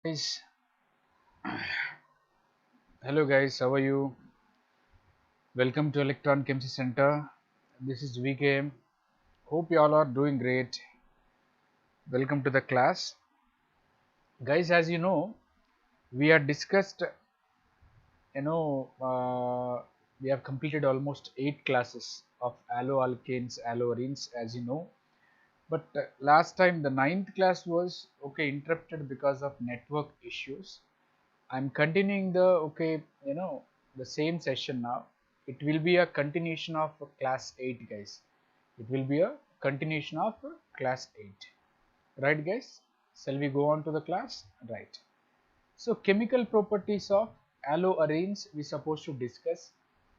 Guys, hello guys, how are you? Welcome to Electron Chemistry Center. This is VKM. Hope you all are doing great. Welcome to the class. Guys, as you know, we have discussed, you know, we have completed almost 8 classes of alloalkanes, alloarenes, as you know. But last time the ninth class was interrupted because of network issues. I'm continuing the same session now. It will be a continuation of class 8, guys. It will be a continuation of class 8. Right, guys? Shall we go on to the class? Right. So, chemical properties of alloarenes we supposed to discuss.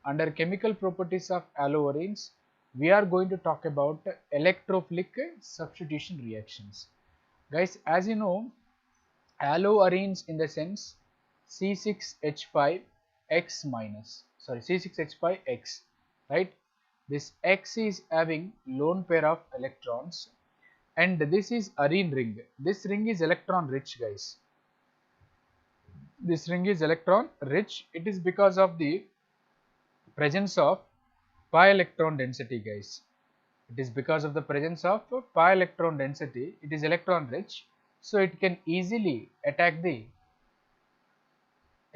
Under chemical properties of alloarenes, we are going to talk about electrophilic substitution reactions. Guys, as you know, alloarenes in the sense C6H5X minus, sorry, C6H5X, right? This X is having lone pair of electrons, and this is arene ring. This ring is electron rich, guys. This ring is electron rich. It is because of the presence of pi electron density, guys. It is because of the presence of pi electron density. It is electron rich, so it can easily attack the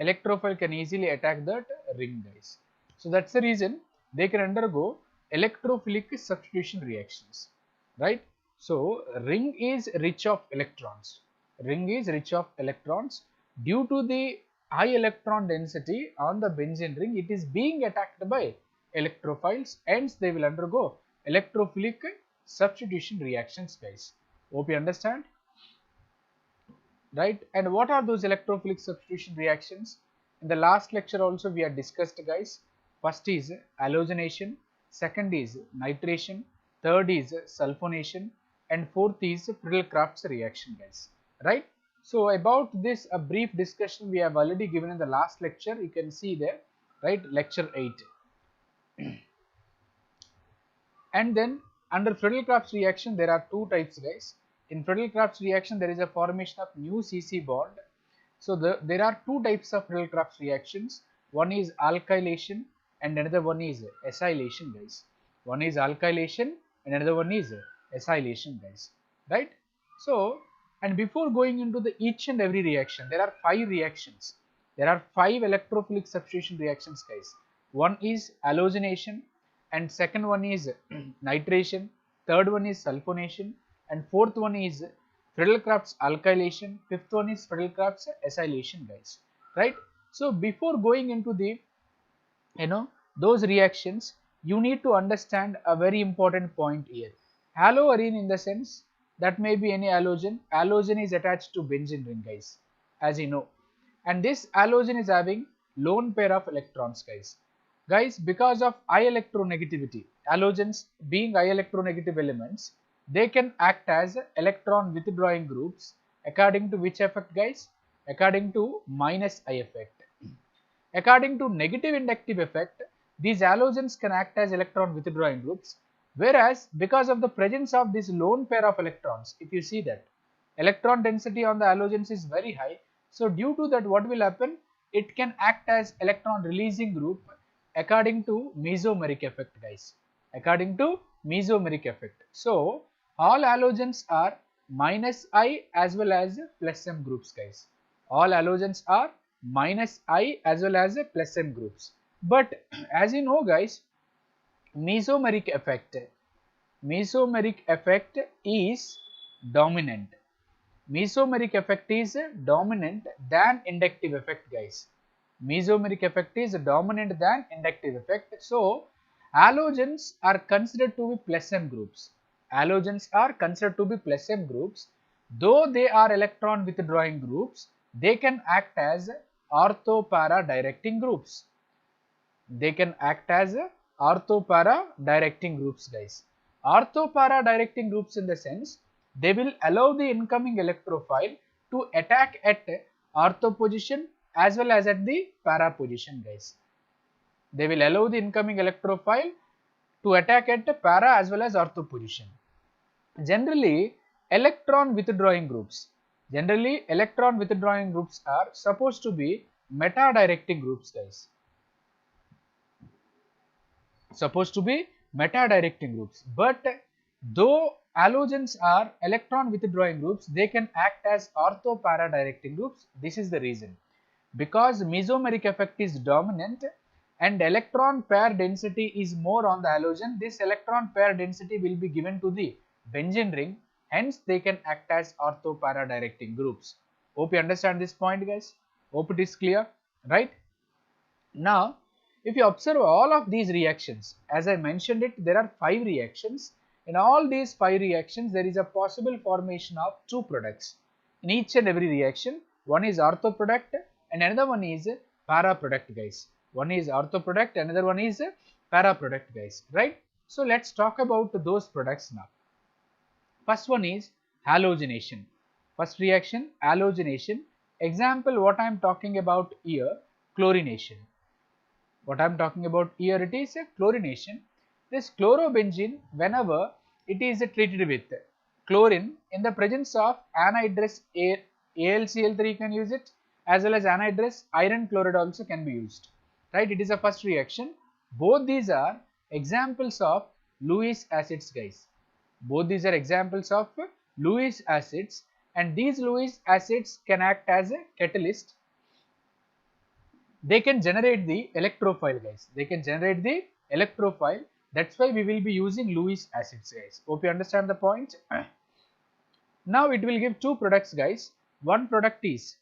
electrophile can easily attack that ring, guys. So that's the reason they can undergo electrophilic substitution reactions, right? So ring is rich of electrons. Ring is rich of electrons due to the high electron density on the benzene ring. It is being attacked by electrophiles, hence they will undergo electrophilic substitution reactions, guys. Hope you understand, right? And what are those electrophilic substitution reactions? In the last lecture also we had discussed, guys. First is halogenation, second is nitration, third is sulfonation, and fourth is Friedel-Crafts reaction, guys, right? So about this a brief discussion we have already given in the last lecture. You can see there, right? Lecture 8. And then under Friedel-Crafts reaction there are two types, guys. In Friedel-Crafts reaction there is a formation of new CC bond. So there are two types of Friedel-Crafts reactions. One is alkylation and another one is acylation, guys. One is alkylation and another one is acylation, guys, right? So, and before going into the each and every reaction, there are 5 reactions. There are 5 electrophilic substitution reactions, guys. One is halogenation, and second one is nitration, third one is sulfonation, and fourth one is Friedel-Crafts alkylation, fifth one is Friedel-Crafts acylation, guys, right? So before going into the those reactions, you need to understand a very important point here. Haloarene in the sense that may be any halogen. Halogen is attached to benzene ring, guys, as you know, and this halogen is having lone pair of electrons, guys, because of high electronegativity. Halogens being high electronegative elements, they can act as electron withdrawing groups according to which effect, guys? According to minus I effect. According to negative inductive effect, these halogens can act as electron withdrawing groups, whereas because of the presence of this lone pair of electrons, if you see that electron density on the halogens is very high, so due to that what will happen? It can act as electron releasing group according to mesomeric effect, guys. According to mesomeric effect. So all halogens are minus I as well as plus M groups, guys. All halogens are minus I as well as plus M groups. But as you know, guys, mesomeric effect is dominant. Mesomeric effect is dominant than inductive effect, guys. Mesomeric effect is dominant than inductive effect. So halogens are considered to be plus M groups. Halogens are considered to be plus M groups. Though they are electron withdrawing groups, they can act as ortho-para directing groups. They can act as ortho-para directing groups, guys. Ortho-para directing groups in the sense they will allow the incoming electrophile to attack at ortho position as well as at the para position, guys. They will allow the incoming electrophile to attack at para as well as ortho position. Generally, electron withdrawing groups. Generally, electron withdrawing groups are supposed to be meta-directing groups, guys. Supposed to be meta-directing groups, but though halogens are electron withdrawing groups, they can act as ortho-para-directing groups. This is the reason. Because mesomeric effect is dominant and electron pair density is more on the halogen, this electron pair density will be given to the benzene ring, hence they can act as ortho-para directing groups. Hope you understand this point, guys. Hope it is clear, right? Now, if you observe all of these reactions, as I mentioned it, there are 5 reactions. In all these 5 reactions, there is a possible formation of 2 products. In each and every reaction, one is ortho product and another one is para product, guys. One is ortho product, another one is para product, guys, right? So let's talk about those products now. First one is halogenation. First reaction, halogenation. Example, what I am talking about here, chlorination. What I am talking about here, it is a chlorination. This chlorobenzene, whenever it is treated with chlorine in the presence of anhydrous AlCl3, you can use it, as well as anhydrous iron chloride also can be used, right? It is a first reaction. Both these are examples of Lewis acids, guys. Both these are examples of Lewis acids, and these Lewis acids can act as a catalyst. They can generate the electrophile, guys. They can generate the electrophile. That's why we will be using Lewis acids, guys. Hope you understand the point. Now it will give 2 products, guys. One product is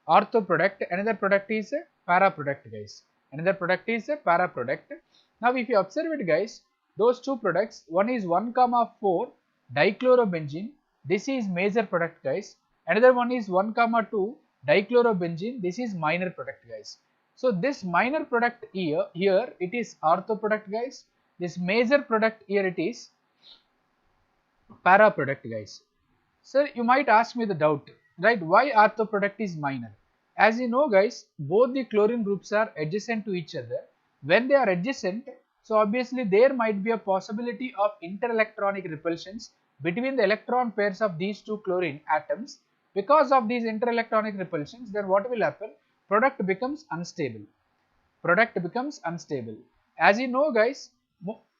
ortho product, another product is para product, guys. Another product is para product. Now if you observe it, guys, those 2 products, one is 1,4 dichlorobenzene. This is major product, guys. Another one is 1,2 dichlorobenzene. This is minor product, guys. So this minor product here it is ortho product, guys. This major product here it is para product, guys. Sir, you might ask me the doubt, right? Why ortho product is minor? As you know, guys, both the chlorine groups are adjacent to each other. When they are adjacent, so obviously there might be a possibility of interelectronic repulsions between the electron pairs of these 2 chlorine atoms. Because of these interelectronic repulsions, then what will happen? Product becomes unstable. Product becomes unstable. As you know, guys,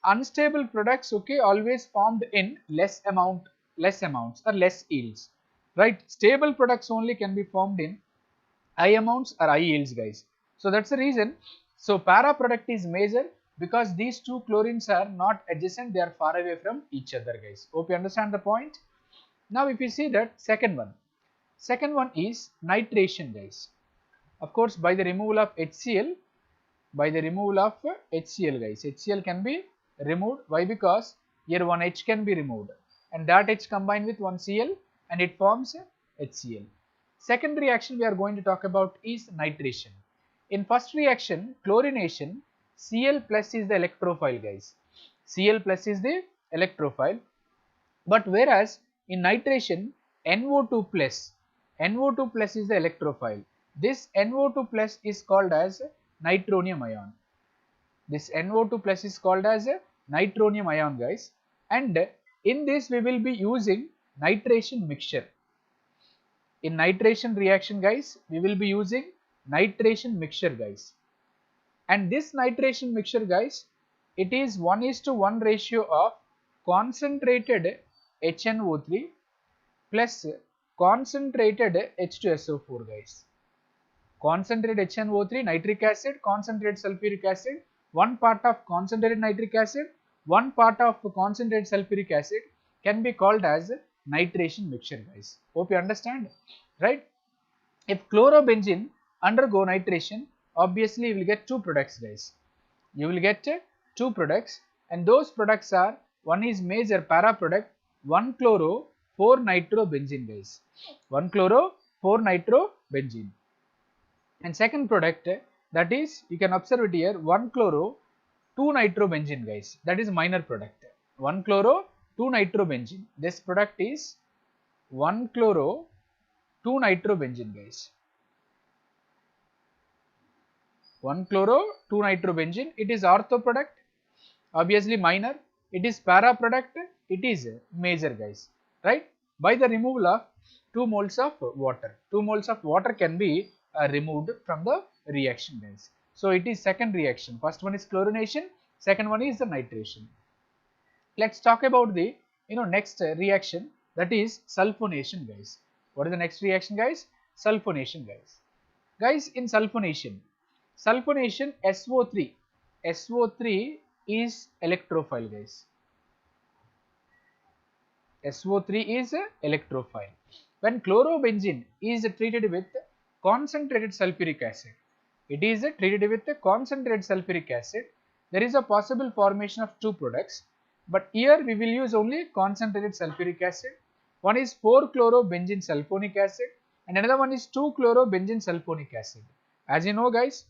unstable products, okay, always formed in less amounts or less yields, right? Stable products only can be formed in high amounts or high yields, guys. So that's the reason. So para product is major because these 2 chlorines are not adjacent, they are far away from each other, guys. Hope you understand the point. Now if you see that second one is nitration, guys. Of course, by the removal of HCl, guys, HCl can be removed. Why? Because here one H can be removed and that H combined with one Cl and it forms HCl. Second reaction we are going to talk about is nitration. In first reaction, chlorination, Cl plus is the electrophile, guys. Cl plus is the electrophile. But whereas in nitration, NO2 plus is the electrophile. This NO2 plus is called as nitronium ion. This NO2 plus is called as a nitronium ion, guys. And in this we will be using nitration mixture. In nitration reaction, guys, we will be using nitration mixture, guys. And this nitration mixture, guys, it is 1:1 ratio of concentrated HNO3 plus concentrated H2SO4, guys. Concentrated HNO3, nitric acid, concentrated sulfuric acid, 1 part of concentrated nitric acid, 1 part of concentrated sulfuric acid can be called as nitration mixture, guys. Hope you understand, right? If chlorobenzene undergo nitration, obviously you will get 2 products, guys. You will get 2 products, and those products are, one is major para product, 1-chloro-4-nitrobenzene, guys. 1-chloro-4-nitrobenzene. And second product, that is, you can observe it here, 1-chloro-2-nitrobenzene, guys. That is minor product. 1-chloro-2-nitrobenzene. This product is 1-chloro-2-nitrobenzene, guys. 1-chloro-2-nitrobenzene. It is ortho product, obviously minor. It is para product, it is major, guys, right? by the removal of 2 moles of water. 2 moles of water can be removed from the reaction, guys. So it is second reaction. First one is chlorination, second one is the nitration. Let's talk about the next reaction, that is sulfonation, guys. What is the next reaction, guys? Sulfonation, guys. Guys, in sulfonation SO3 is electrophile, guys. SO3 is electrophile. When chlorobenzene is treated with concentrated sulfuric acid, it is treated with concentrated sulfuric acid, there is a possible formation of two products, but here we will use only concentrated sulfuric acid. One is 4-chlorobenzene sulfonic acid and another one is 2-chlorobenzene sulfonic acid. As you know, guys,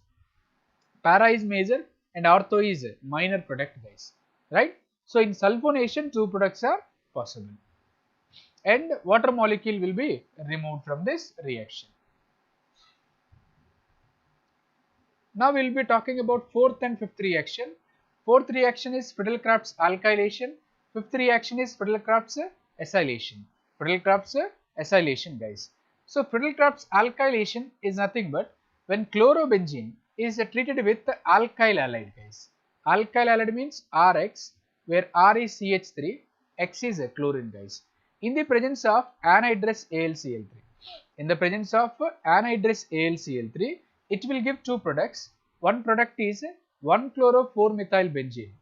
para is major and ortho is minor product, guys, right? So in sulfonation, two products are possible and water molecule will be removed from this reaction. Now we will be talking about fourth and fifth reaction. Fourth reaction is Friedel-Crafts alkylation. Fifth reaction is Friedel-Crafts acylation. Friedel-Crafts acylation, guys. So Friedel-Crafts alkylation is nothing but when chlorobenzene is treated with alkyl halide, guys. Alkyl halide means Rx, where R is CH3, X is chlorine, guys. In the presence of anhydrous AlCl3. In the presence of anhydrous AlCl3, it will give two products. One product is 1-chloro-4-methyl-benzene.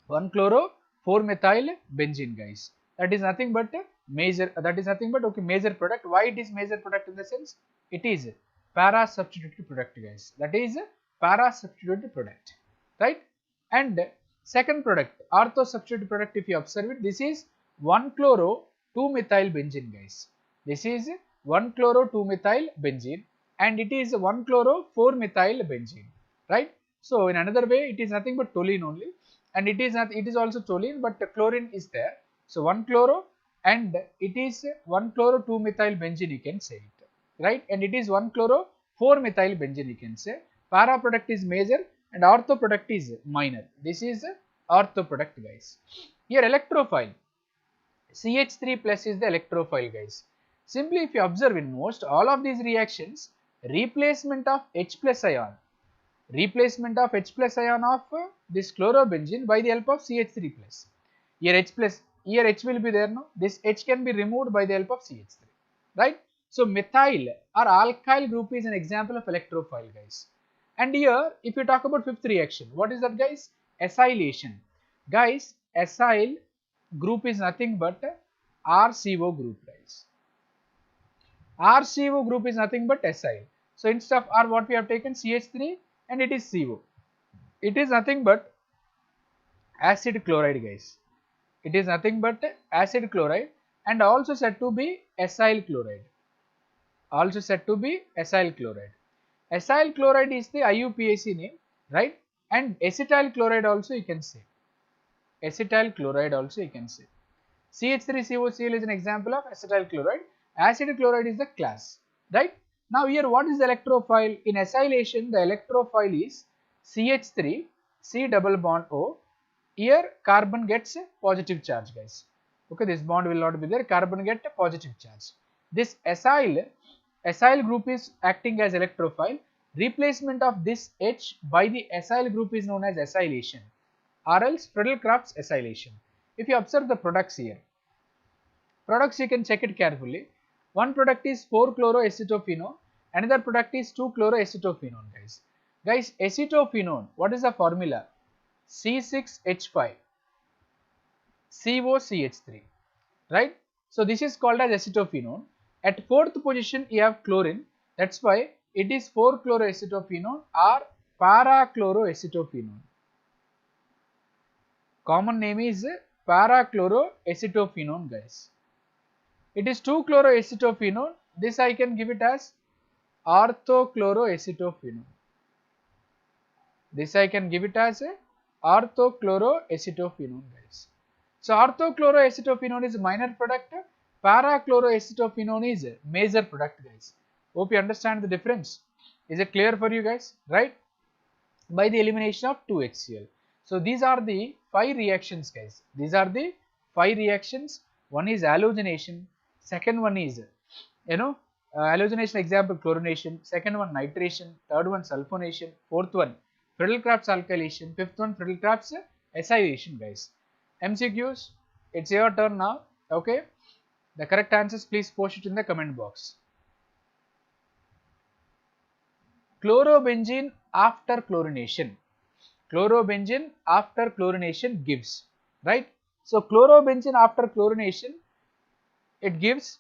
1-chloro-4-methyl-benzene, guys. That is nothing but major. Major product. Why it is major product? In the sense it is para substituted product, guys. That is para substituted product, right? And second product, ortho substituted product. If you observe it, this is 1-chloro-2-methyl-benzene, guys. This is 1-chloro-2-methyl-benzene. And it is 1-chloro-4-methyl-benzene, right? So in another way, it is nothing but toluene only, and it is also toluene, but the chlorine is there. So 1-chloro and it is 1-chloro-2-methyl-benzene, you can say it, right? And it is 1-chloro-4-methyl-benzene, you can say. Para product is major and ortho product is minor. This is ortho product, guys. Here electrophile, CH3 plus is the electrophile, guys. Simply if you observe in most all of these reactions, replacement of H plus ion of this chlorobenzene by the help of CH3 plus. Here H will be there, no? This H can be removed by the help of CH3, right? So methyl or alkyl group is an example of electrophile, guys. And here if you talk about fifth reaction, what is that, guys? Acylation. Guys, acyl group is nothing but RCO group, guys. RCO group is nothing but acyl. So instead of R, what we have taken? CH3 and it is CO. It is nothing but acid chloride, guys. It is nothing but acid chloride and also said to be acyl chloride. Acyl chloride is the IUPAC name, right? And acetyl chloride also you can say. CH3COCl is an example of acetyl chloride. Acid chloride is the class, right? Now here what is the electrophile? In acylation, the electrophile is CH3, C double bond O. Here carbon gets a positive charge, guys. Okay, this bond will not be there, carbon get a positive charge. This acyl group is acting as electrophile. Replacement of this H by the acyl group is known as acylation, or else Friedel-Crafts acylation. If you observe the products here, you can check it carefully. One product is 4-chloroacetophenone, another product is 2-chloroacetophenone, guys. Guys, acetophenone, what is the formula? C6H5 COCH3, right? So this is called as acetophenone. At fourth position you have chlorine, that's why it is 4-chloroacetophenone or para-chloroacetophenone. Common name is para-chloroacetophenone, guys. It is 2-chloroacetophenone. This I can give it as orthochloroacetophenone. Guys. So orthochloroacetophenone is minor product. Para-chloroacetophenone is major product, guys. Hope you understand the difference. Is it clear for you guys? Right? By the elimination of 2HCl. So these are the 5 reactions, guys. One is halogenation, Second one is, halogenation example chlorination. Second one nitration. Third one sulfonation. Fourth one Friedel-Crafts alkylation. Fifth one Friedel-Crafts acylation, guys. MCQs, it's your turn now. Okay, the correct answers please post it in the comment box. Chlorobenzene after chlorination. Chlorobenzene after chlorination gives, right? So chlorobenzene after chlorination, it gives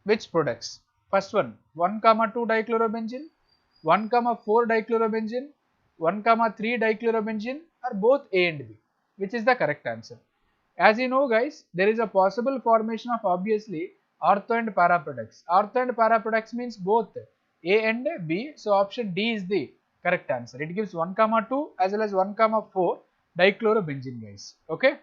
which products? First one, 1,2 dichlorobenzene, 1,4 dichlorobenzene, 1,3 dichlorobenzene are both A and B. Which is the correct answer? As you know, guys, there is a possible formation of obviously ortho and para products. Ortho and para products means both A and B. So option D is the correct answer. It gives 1,2 as well as 1,4 dichlorobenzene, guys. Okay.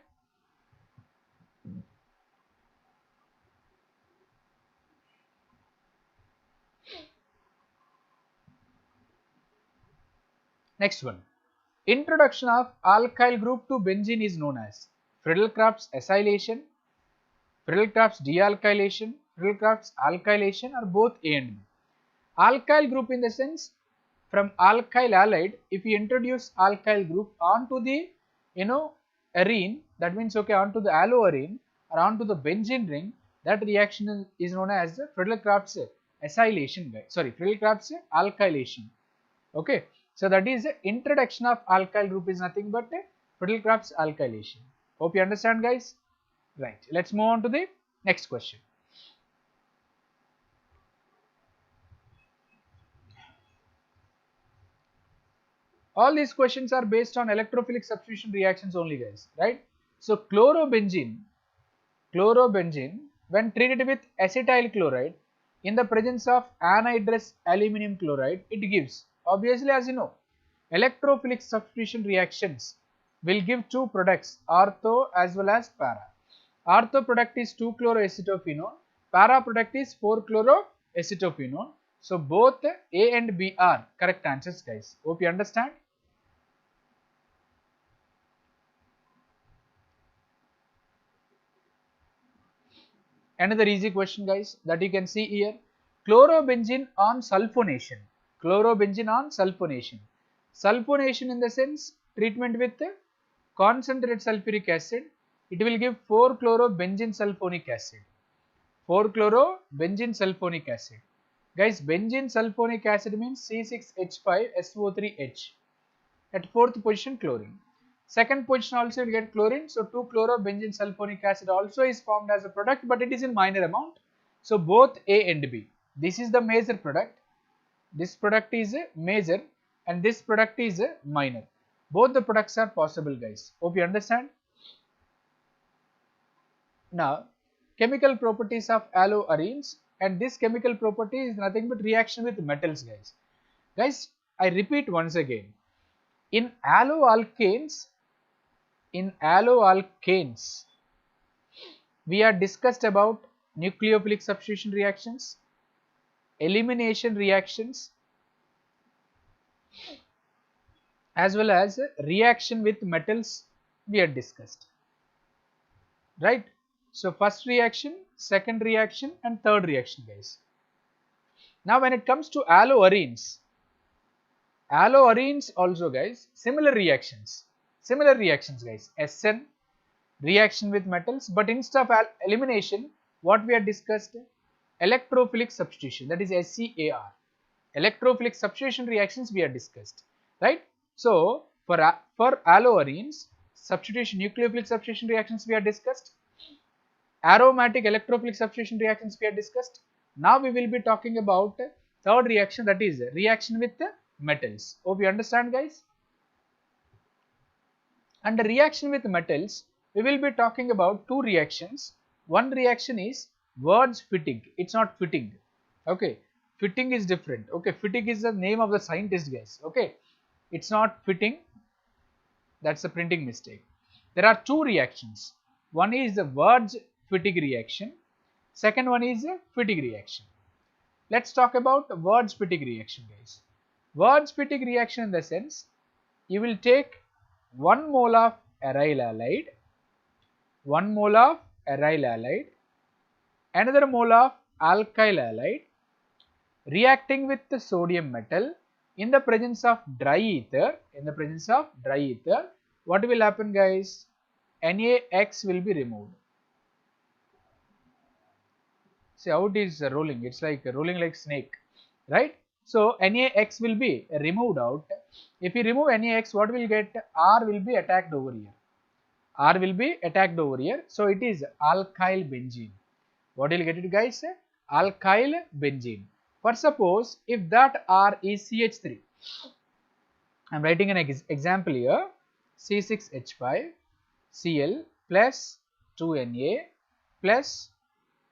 Next one. Introduction of alkyl group to benzene is known as Friedel-Crafts acylation, Friedel-Crafts dealkylation, Friedel-Crafts alkylation are both A and B. Alkyl group in the sense from alkyl halide, if we introduce alkyl group onto the arene, that means okay, onto the alloarene or onto the benzene ring, that reaction is known as the Friedel-Crafts acylation, sorry, Friedel-Crafts alkylation. Okay, so that is the introduction of alkyl group is nothing but Friedel-Crafts alkylation. Hope you understand, guys. Right, let's move on to the next question. All these questions are based on electrophilic substitution reactions only, guys, right? So chlorobenzene, when treated with acetyl chloride in the presence of anhydrous aluminum chloride, it gives, obviously as you know, electrophilic substitution reactions will give two products, ortho as well as para. Ortho product is 2-chloroacetophenone, para product is 4-chloroacetophenone. So both A and B are correct answers, guys. Hope you understand. Another easy question, guys, that you can see here. Chlorobenzene on sulfonation. Chlorobenzene on sulfonation. Sulfonation in the sense treatment with concentrated sulfuric acid. It will give 4-chlorobenzene sulfonic acid. 4-chlorobenzene sulfonic acid. Guys, benzene sulfonic acid means C6H5SO3H. At fourth position, chlorine. Second position also will get chlorine. So 2-chlorobenzene sulfonic acid also is formed as a product, but it is in minor amount. So both A and B. This is the major product. This product is a major and this product is a minor. Both the products are possible, guys. Hope you understand. Now, chemical properties of alloarenes, and this chemical property is nothing but reaction with metals, guys. Guys, I repeat once again. In alloalkanes, we are discussed about nucleophilic substitution reactions, elimination reactions, as well as reaction with metals we are discussed, right? So first reaction, second reaction and third reaction, guys. Now when it comes to alloarenes also, guys, similar reactions guys. SN reaction with metals, but instead of elimination, what we have discussed, electrophilic substitution, that is SCAR. Electrophilic substitution reactions we have discussed, right? So for alloarenes, substitution, nucleophilic substitution reactions we have discussed, aromatic electrophilic substitution reactions we have discussed. Now we will be talking about third reaction, that is reaction with metals. Hope you understand, guys. Under reaction with metals, we will be talking about two reactions. One reaction is Wurtz fitting. It's not fitting. Okay, fitting is different. Okay, fitting is the name of the scientist, guys. Okay, it's not fitting. That's a printing mistake. There are two reactions. One is the Wurtz fitting reaction. Second one is a fitting reaction. Let's talk about the Wurtz fitting reaction, guys. Wurtz fitting reaction in the sense, you will take 1 mole of aryl halide, 1 mole of aryl halide another mole of alkyl halide reacting with the sodium metal in the presence of dry ether, what will happen guys? NaX will be removed. See how it is rolling, it's like rolling like snake, right? So NaX will be removed out. If you remove NaX, what will get? R will be attacked over here. R will be attacked over here. So it is alkyl benzene. What will you get it guys? Alkyl benzene. For suppose if that R is CH3, I am writing an example here, C6H5 Cl plus 2Na plus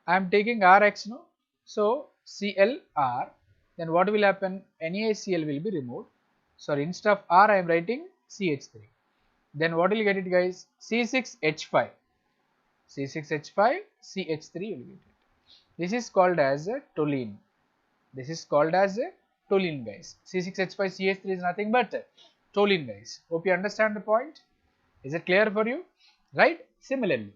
I am taking Rx, no? So ClR, then what will happen? NaCl will be removed. Sorry, instead of R I am writing CH3. Then what will you get it guys? C6H5. C6H5 CH3 will get it. This is called as a toluene. This is called as a toluene guys. C6H5 CH3 is nothing but toluene guys. Hope you understand the point. Is it clear for you? Right? Similarly,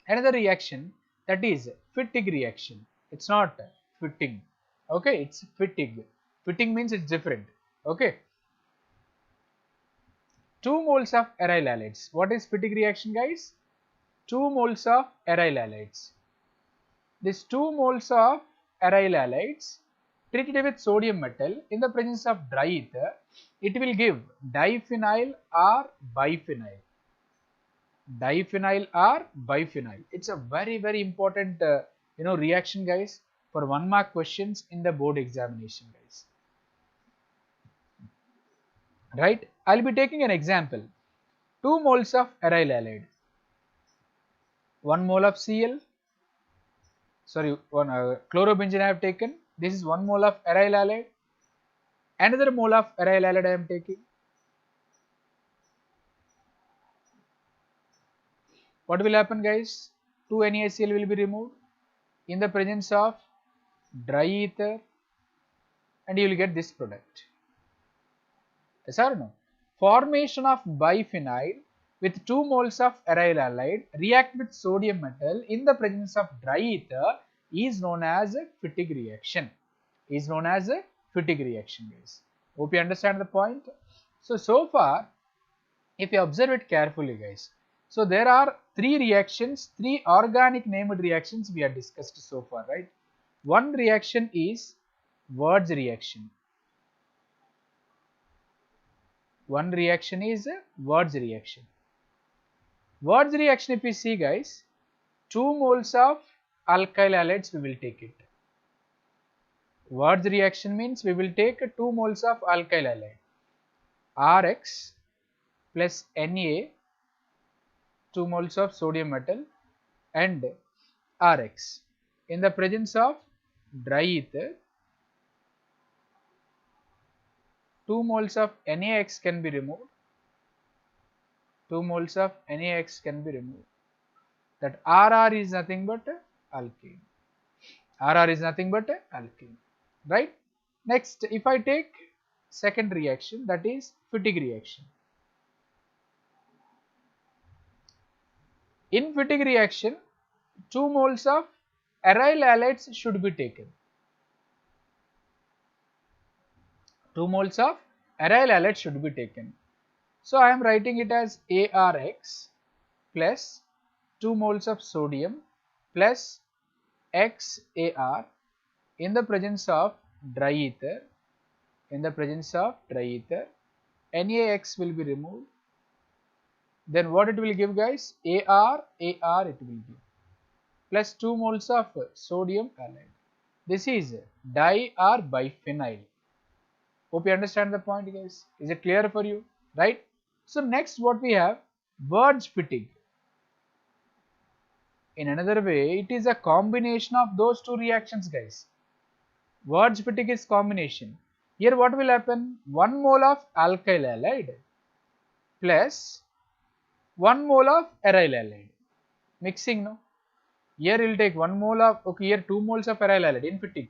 another reaction, that is Fittig reaction. It's not fitting. Okay, it's Fittig. Fitting means it's different. Okay. 2 moles of aryl halides. What is Fittig reaction guys? 2 moles of aryl halides. These 2 moles of aryl halides treated with sodium metal in the presence of dry ether, it will give diphenyl or biphenyl. Diphenyl or biphenyl. It's a very important reaction guys for 1 mark questions in the board examination guys. Right? I'll be taking an example. 2 moles of aryl halide. 1 mole of Cl. Sorry, one chlorobenzene I have taken. This is 1 mole of aryl halide. Another mole of aryl halide I am taking. What will happen guys? 2 NaCl will be removed in the presence of dry ether and you will get this product. Yes or no? Formation of biphenyl with 2 moles of aryl halide react with sodium metal in the presence of dry ether is known as a Fittig reaction. Guys. Hope you understand the point. So far, if you observe it carefully guys, so there are 3 reactions, 3 organic named reactions we have discussed so far, right? One reaction is Wurtz reaction. One reaction is Wurtz reaction. Wurtz reaction, if you see guys, 2 moles of alkyl halides we will take it. Wurtz reaction means we will take 2 moles of alkyl halide. Rx plus Na, 2 moles of sodium metal, and Rx in the presence of dry ether. 2 moles of NaX can be removed. 2 moles of NaX can be removed. That RR is nothing but alkane. RR is nothing but alkane. Right? Next, if I take second reaction, that is Fittig reaction. In Fittig reaction, 2 moles of aryl halides should be taken. 2 moles of aryl halide should be taken. So I am writing it as ARX plus 2 moles of sodium plus XAR in the presence of dry ether. NaX will be removed. Then what it will give guys? AR it will give. Plus 2 moles of sodium halide. This is di or biphenyl. Hope you understand the point guys. Is it clear for you? Right? So next what we have? Wurtz Fittig. In another way, it is a combination of those 2 reactions guys. Wurtz Fittig is combination. Here what will happen? 1 mole of alkyl halide plus 1 mole of aryl halide. Mixing, no? Here we will take 1 mole of, okay, here 2 moles of aryl halide in Fittig.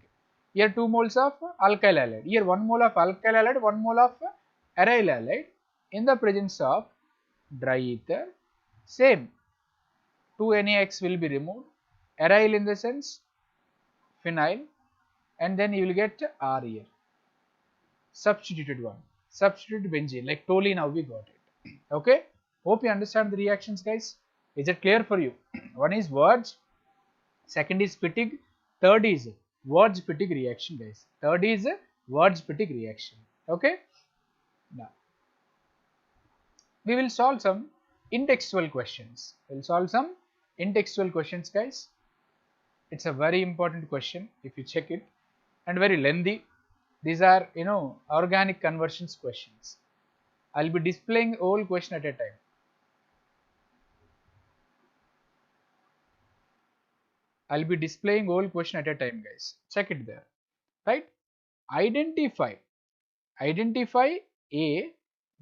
Here 2 moles of alkyl halide. Here 1 mole of alkyl halide, 1 mole of aryl halide in the presence of dry ether. Same, 2 NaX will be removed. Aryl in the sense phenyl, and then you will get R here. Substituted one. Substituted benzene, like toluene, now we got it. Okay. Hope you understand the reactions, guys. Is it clear for you? One is Wurtz, second is Pittig, third is Wurtz-Pittig reaction, guys. Third is Wurtz-Pittig reaction. Okay. Now we will solve some in-textual questions. We'll solve some in-textual questions, guys. It's a very important question if you check it, and very lengthy. These are, organic conversions questions. I'll be displaying whole question at a time. I'll be displaying whole question at a time, guys. Check it there, right? Identify A,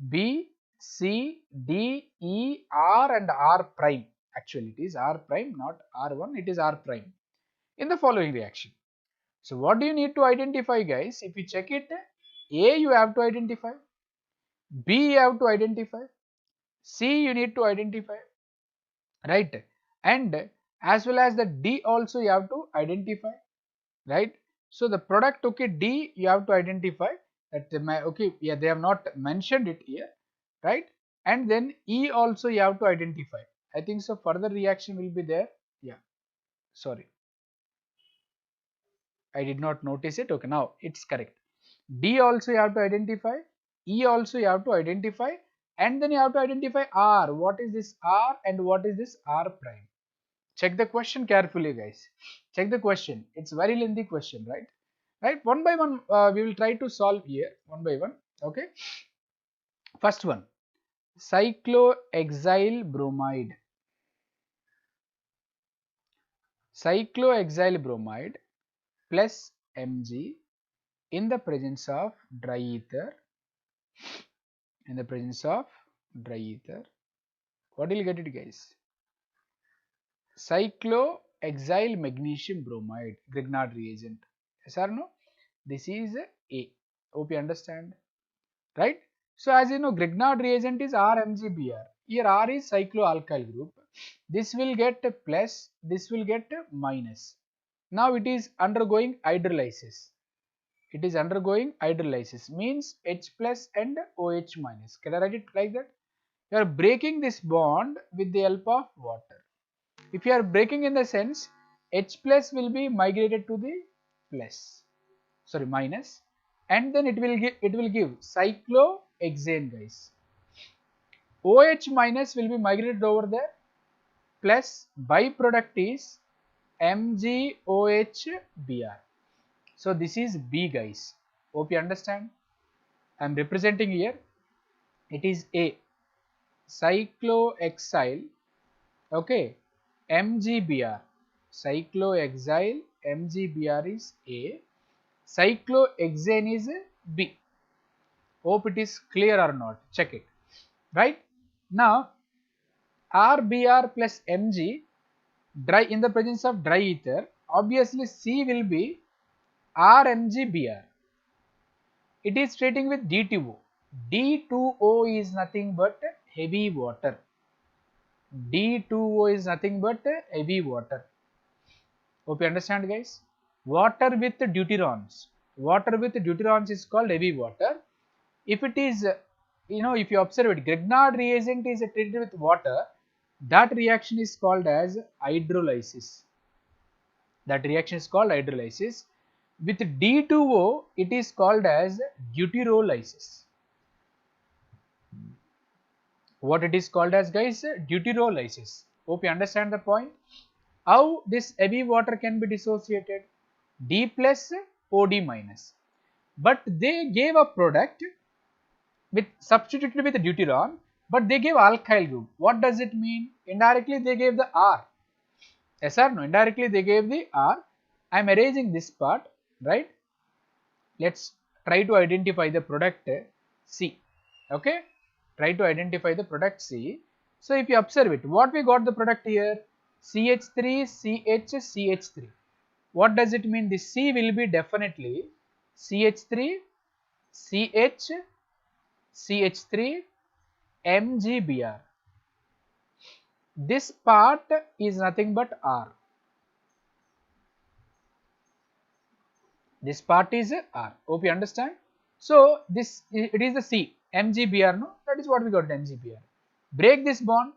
B, C, D, E, R and R prime. Actually, it is R prime, not R1. It is R prime in the following reaction. So what do you need to identify, guys? If you check it, A you have to identify, B you have to identify, C you need to identify, right? And as well as the D also you have to identify, right? So the product, okay, D you have to identify that, okay, yeah, they have not mentioned it here, right? And then E also you have to identify. I think so further reaction will be there. Yeah, sorry, I did not notice it. Okay, now it's correct. D also you have to identify, E also you have to identify, and then you have to identify R. What is this R and what is this R prime? Check the question carefully, guys. Check the question. It's very lengthy question, right? Right, one by one we will try to solve here, one by one. Okay, first one, cyclohexyl bromide. Cyclohexyl bromide plus Mg in the presence of dry ether. In the presence of dry ether, what will you get it, guys? Cyclohexyl magnesium bromide, Grignard reagent. Yes or no? This is A. Hope you understand, right? So as you know, Grignard reagent is RMgBr. Here R is cycloalkyl group. This will get plus, this will get minus. Now it is undergoing hydrolysis. It is undergoing hydrolysis, means H plus and OH minus. Can I write it like that? You are breaking this bond with the help of water. If you are breaking in the sense, H plus will be migrated to the plus, sorry, minus, and then it will give cyclohexane, guys. OH minus will be migrated over there, plus byproduct is MgOHBr. So this is B, guys. Hope you understand. I am representing here. It is A, cyclohexyl, okay, MgBr. Cyclohexyl MgBr is A, cyclohexane is B. Hope it is clear or not. Check it. Right now, RBr plus Mg dry in the presence of dry ether. Obviously, C will be RMgBr. It is treating with D2O. D2O is nothing but heavy water. D2O is nothing but heavy water. Hope you understand, guys. Water with deuterons. Water with deuterons is called heavy water. If it is, if you observe it, Grignard reagent is treated with water, that reaction is called as hydrolysis. That reaction is called hydrolysis. With D2O, it is called as deuterolysis. What it is called as, guys? Deuterolysis. Hope you understand the point. How this heavy water can be dissociated? D plus OD minus. But they gave a product with substituted with deuteron, but they gave alkyl group. What does it mean? Indirectly they gave the R. Yes or no? Indirectly they gave the R. I am erasing this part, right? Let's try to identify the product C. Okay, try to identify the product C. So if you observe it, what we got the product here? CH3, CH, CH3. What does it mean? This C will be definitely CH3, CH, CH3, MgBr. This part is nothing but R. This part is R. Hope you understand. So this it is the C, MgBr, no, that is what we got, MgBr. Break this bond.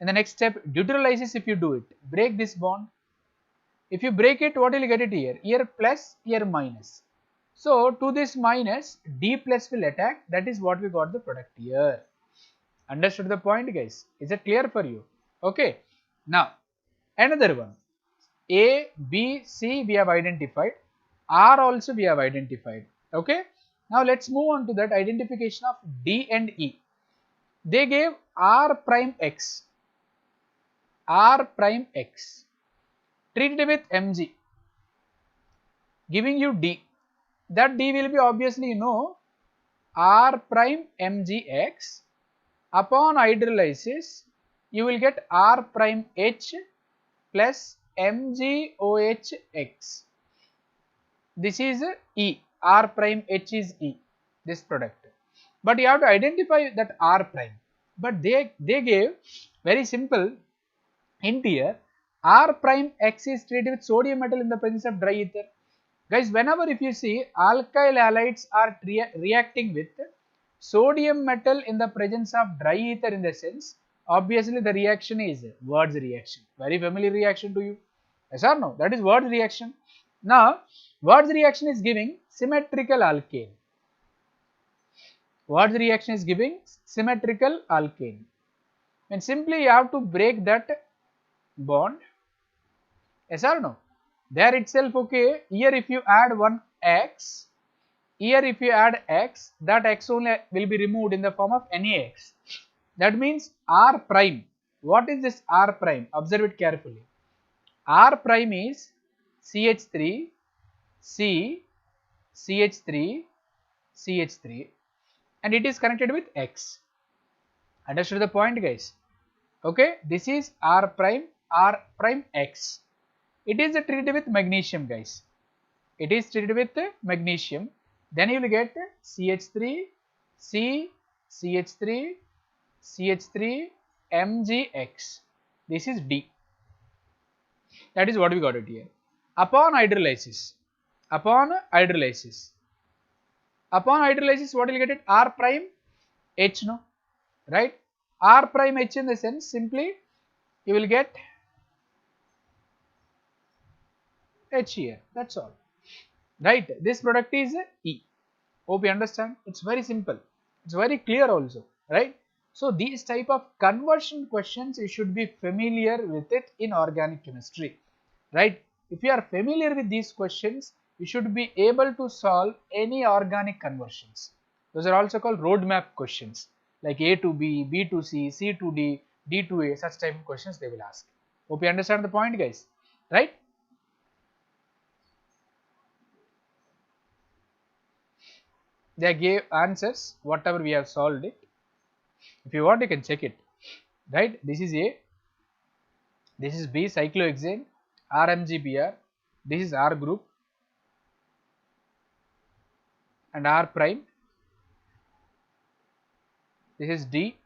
In the next step, deuterolysis. If you do it, break this bond. If you break it, what will you get it here? Here plus, here minus. So to this minus, D plus will attack. That is what we got the product here. Understood the point, guys? Is it clear for you? Okay. Now another one. A, B, C we have identified. R also we have identified. Okay. Now let's move on to that identification of D and E. They gave R prime X. R prime X treated with Mg, giving you D. That D will be obviously, you know, R prime Mgx. Upon hydrolysis, you will get R prime H plus MgOHx. This is E. R prime H is E, this product. But you have to identify that R prime. But they gave very simple hint here. R prime X is treated with sodium metal in the presence of dry ether. Guys, whenever if you see alkyl halides are reacting with sodium metal in the presence of dry ether, in the sense, obviously the reaction is Wurtz reaction. Very familiar reaction to you? Yes or no? That is Wurtz reaction. Now, Wurtz reaction is giving symmetrical alkane. Wurtz reaction is giving symmetrical alkane. And simply you have to break that bond. Yes or no? There itself, okay, here if you add one X, here if you add X, that X only will be removed in the form of NaX. That means R prime. What is this R prime? Observe it carefully. R prime is CH3, C, CH3, CH3, and it is connected with X. Understood the point, guys? Okay, this is R prime X. It is treated with magnesium, guys. It is treated with magnesium. Then you will get CH3, C, CH3, CH3, MgX. This is D. That is what we got it here. Upon hydrolysis, what will you get it? R prime H, no? Right? R prime H in the sense, simply you will get H here. That's all. Right? This product is E. Hope you understand. It's very simple. It's very clear also. Right? So these type of conversion questions, you should be familiar with it in organic chemistry. Right? If you are familiar with these questions, you should be able to solve any organic conversions. Those are also called roadmap questions, like A to B, B to C, C to D, D to A, such type of questions they will ask. Hope you understand the point, guys. Right? They gave answers, whatever we have solved it. If you want, you can check it. Right? This is A, this is B, cyclohexane, RMgBr, this is R group, and R prime, this is D,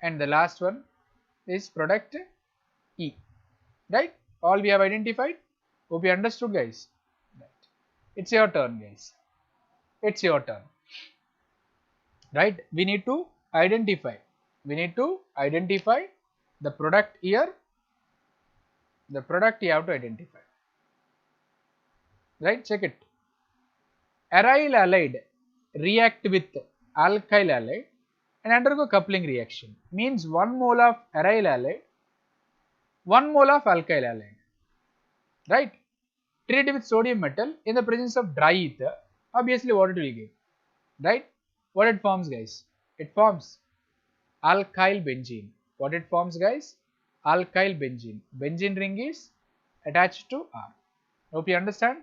and the last one is product E. Right? All we have identified. Hope you understood, guys. Right. It's your turn, guys. It's your turn. Right? We need to identify. The product here. The product you have to identify. Right? Check it. Aryl halide react with alkyl halide and undergo coupling reaction. Means 1 mole of aryl halide, 1 mole of alkyl halide. Right? Treated with sodium metal in the presence of dry ether. Obviously, what it will give? Right? What it forms, guys? It forms alkyl benzene. What it forms, guys? Alkyl benzene. Benzene ring is attached to R. Hope you understand.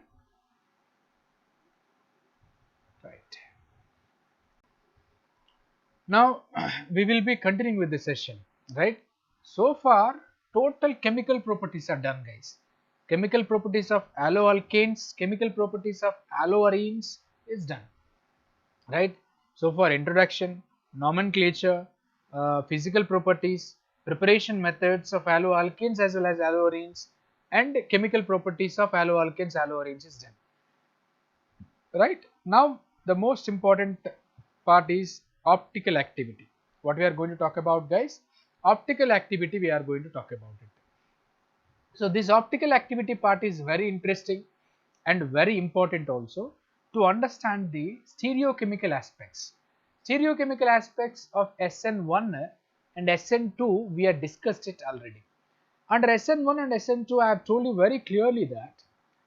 Right. Now we will be continuing with the session. Right. So far, total chemical properties are done, guys. Chemical properties of haloalkanes, chemical properties of haloarenes is done. Right. So for introduction, nomenclature, physical properties, preparation methods of haloalkanes as well as haloarenes, and chemical properties of haloalkanes, haloarenes is done. Right now, the most important part is optical activity. What we are going to talk about, guys? Optical activity, we are going to talk about it. So this optical activity part is very interesting and very important also to understand the stereochemical aspects. Stereochemical aspects of SN1 and SN2 we have discussed it already. Under SN1 and SN2 I have told you very clearly that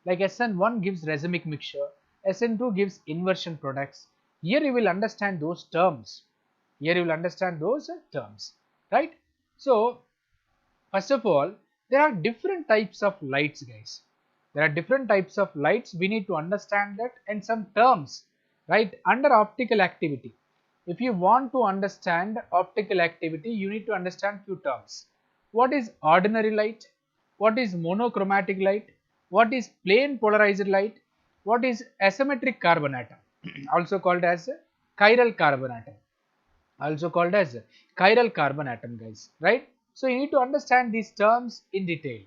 like SN1 gives racemic mixture, SN2 gives inversion products. Here you will understand those terms. Here you will understand those terms, right? So first of all, there are different types of lights, guys. There are different types of lights. We need to understand that and some terms, right? Under optical activity. If you want to understand optical activity, you need to understand few terms. What is ordinary light? What is monochromatic light? What is plane polarized light? What is asymmetric carbon atom? Also called as chiral carbon atom. Also called as chiral carbon atom, guys, right? So you need to understand these terms in detail,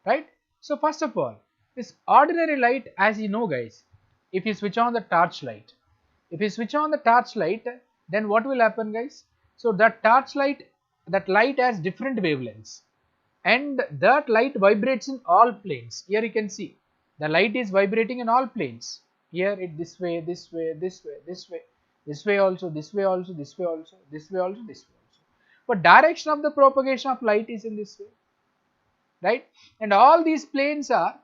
right? So first of all, this ordinary light, as you know, guys, if you switch on the torch light, then what will happen, guys? So that torch light, that light has different wavelengths and that light vibrates in all planes. Here you can see the light is vibrating in all planes. Here it this way, this way, this way, this way, this way also, this way also, this way also, this way also, this way also. But direction of the propagation of light is in this way, right? And all these planes are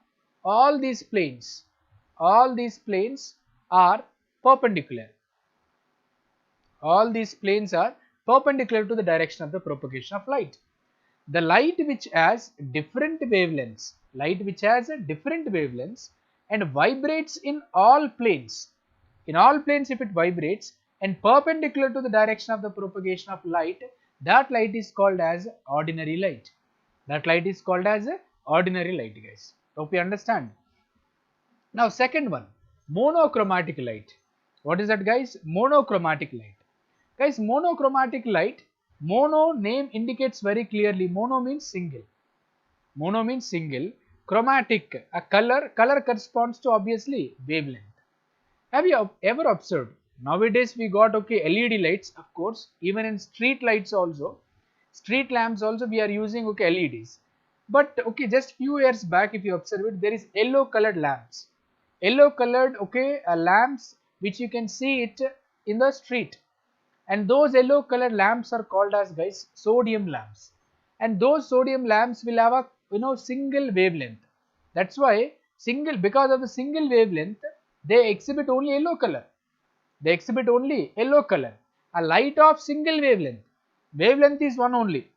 perpendicular. All these planes are perpendicular to the direction of the propagation of light. The light which has different wavelengths, and vibrates in all planes. In all planes if it vibrates and perpendicular to the direction of the propagation of light, that light is called as ordinary light. That light is called as ordinary light, guys. Hope you understand. Now second one, monochromatic light. What is that, guys? Monochromatic light. Guys, monochromatic light, mono name indicates very clearly, mono means single. Mono means single. Chromatic, a color corresponds to obviously wavelength. Have you ever observed? Nowadays we got LED lights, of course, even in street lights also, street lamps also we are using LEDs. But just few years back if you observe it, there is yellow colored lamps. Yellow colored lamps which you can see it in the street. And those yellow colored lamps are called as, guys, sodium lamps. And those sodium lamps will have a single wavelength. That's why because of the single wavelength, they exhibit only yellow color. They exhibit only yellow color. A light of single wavelength. Wavelength is one only,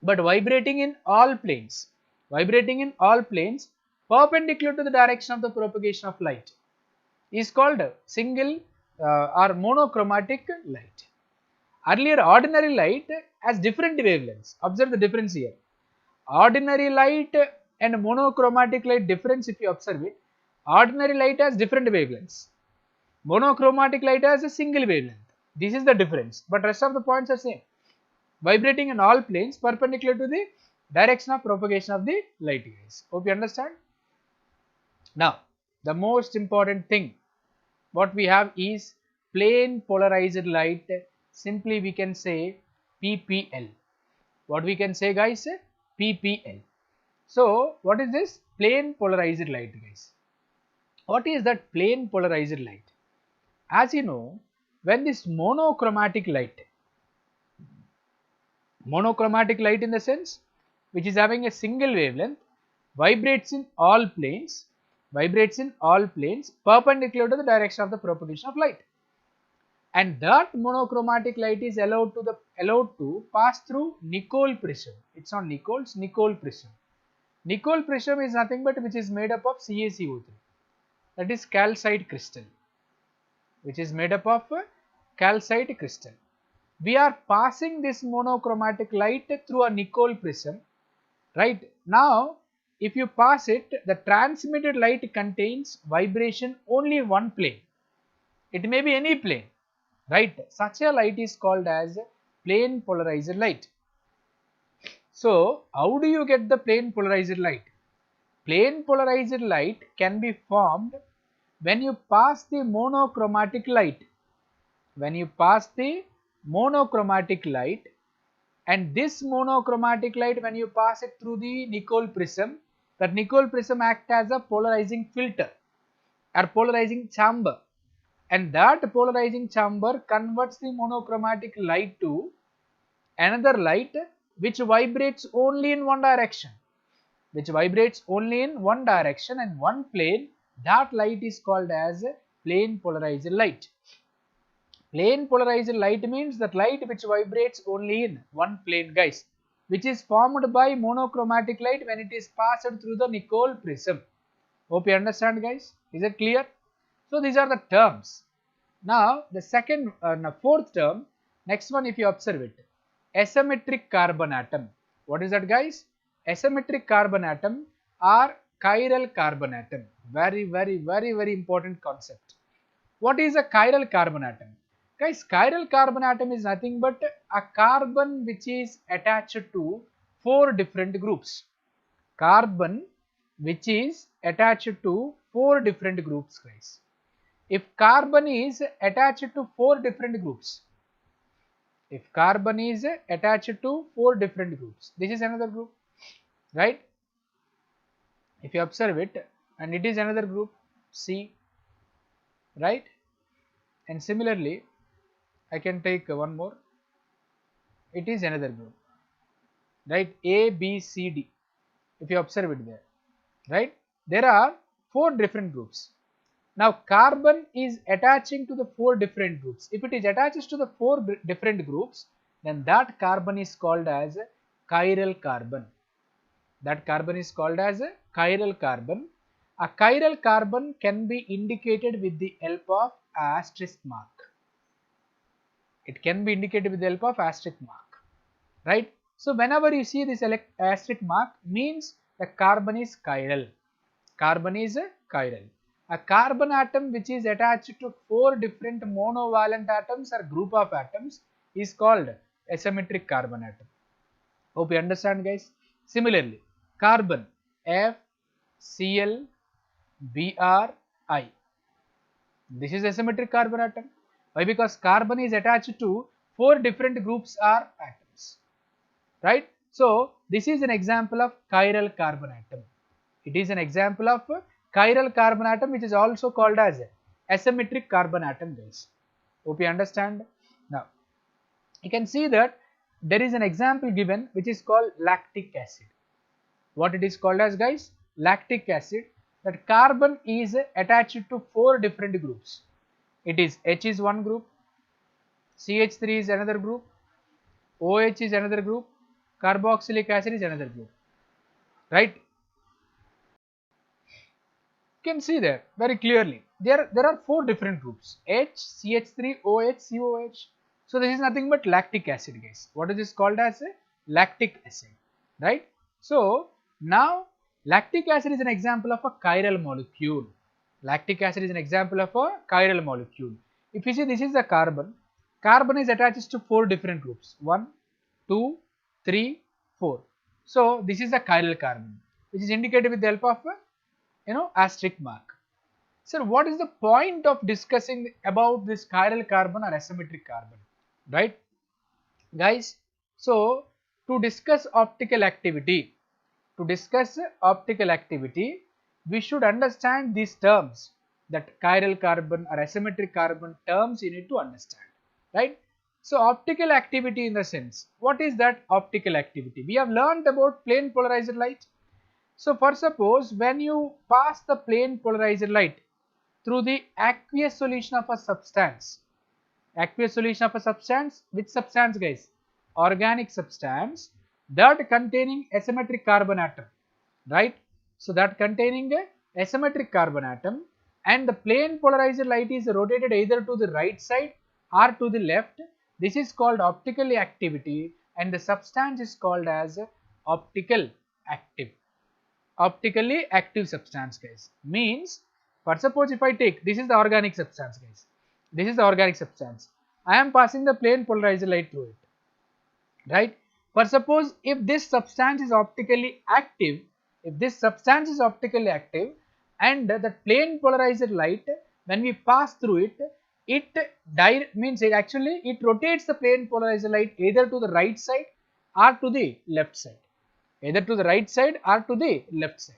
but vibrating in all planes. Vibrating in all planes perpendicular to the direction of the propagation of light is called single or monochromatic light. Earlier ordinary light has different wavelengths. Observe the difference here. Ordinary light and monochromatic light difference, if you observe it, ordinary light has different wavelengths. Monochromatic light has a single wavelength. This is the difference, but rest of the points are same. Vibrating in all planes perpendicular to the direction of propagation of the light, guys. Hope you understand. Now, the most important thing what we have is plane polarized light. Simply we can say PPL. What we can say, guys? PPL. So what is this plane polarized light, guys? What is that plane polarized light? As you know, when this monochromatic light in the sense which is having a single wavelength, vibrates in all planes perpendicular to the direction of the propagation of light, and that monochromatic light is allowed to pass through Nicol prism. It's not Nicol's, Nicol prism. Nicol prism is nothing but which is made up of CaCO3, that is calcite crystal, which is made up of calcite crystal. We are passing this monochromatic light through a Nicol prism, right? Now if you pass it, the transmitted light contains vibration only in one plane. It may be any plane, right? Such a light is called as plane polarized light. So how do you get the plane polarized light? Plane polarized light can be formed when you pass the monochromatic light. When you pass the monochromatic light, and this monochromatic light, when you pass it through the Nicol prism, that Nicol prism acts as a polarizing filter or polarizing chamber, and that polarizing chamber converts the monochromatic light to another light which vibrates only in one direction, and one plane. That light is called as plane polarized light. Plane polarized light means that light which vibrates only in one plane, guys, which is formed by monochromatic light when it is passed through the Nicol prism. Hope you understand, guys. Is it clear? So these are the terms. Now the fourth term, next one, if you observe it, asymmetric carbon atom. What is that, guys? Asymmetric carbon atom or chiral carbon atom. Very important concept. What is a chiral carbon atom? Guys, chiral carbon atom is nothing but a carbon which is attached to four different groups. Carbon which is attached to four different groups, guys. If carbon is attached to four different groups, this is another group, right? If you observe it, and it is another group, C, right? And similarly, I can take one more, it is another group, right? A, B, C, D. If you observe it there, right? There are four different groups. Now carbon is attaching to the four different groups. If it is attached to the four different groups, then that carbon is called as chiral carbon. That carbon is called as a chiral carbon. A chiral carbon can be indicated with the help of asterisk mark. It can be indicated with the help of asterisk mark, right? So whenever you see this asterisk mark, means the carbon is chiral. Carbon is chiral. A carbon atom which is attached to four different monovalent atoms or group of atoms is called asymmetric carbon atom. Hope you understand, guys. Similarly, carbon F, Cl, Br, I. This is asymmetric carbon atom. Why? Because carbon is attached to four different groups or atoms, right? So this is an example of chiral carbon atom. It is an example of chiral carbon atom, which is also called as asymmetric carbon atom, guys. Hope you understand. Now you can see that there is an example given which is called lactic acid. What it is called as, guys? Lactic acid. That carbon is attached to four different groups. It is H is one group, CH3 is another group, OH is another group, carboxylic acid is another group, right? You can see there very clearly. There are four different groups: H, CH3, OH, COH. So this is nothing but lactic acid, guys. What is this called as? Lactic acid, right? So now lactic acid is an example of a chiral molecule. Lactic acid is an example of a chiral molecule. If you see, this is the carbon. Carbon is attached to four different groups: 1, 2, 3, 4. So this is the chiral carbon, which is indicated with the help of asterisk mark. So what is the point of discussing about this chiral carbon or asymmetric carbon, right, guys? So to discuss optical activity, we should understand these terms, that chiral carbon or asymmetric carbon terms you need to understand, right? So optical activity, in the sense, what is that optical activity? We have learned about plane polarized light. So for suppose when you pass the plane polarized light through the aqueous solution of a substance, which substance, guys? Organic substance, that containing asymmetric carbon atom, right? So that containing a asymmetric carbon atom, and the plane polarized light is rotated either to the right side or to the left. This is called optical activity, and the substance is called as optically active substance, guys. Means, for suppose if I take, this is the organic substance, guys. This is the organic substance. I am passing the plane polarized light through it, right? For suppose if this substance is optically active, if this substance is optically active and the plane polarizer light, when we pass through it, it rotates the plane polarizer light either to the right side or to the left side, either to the right side or to the left side.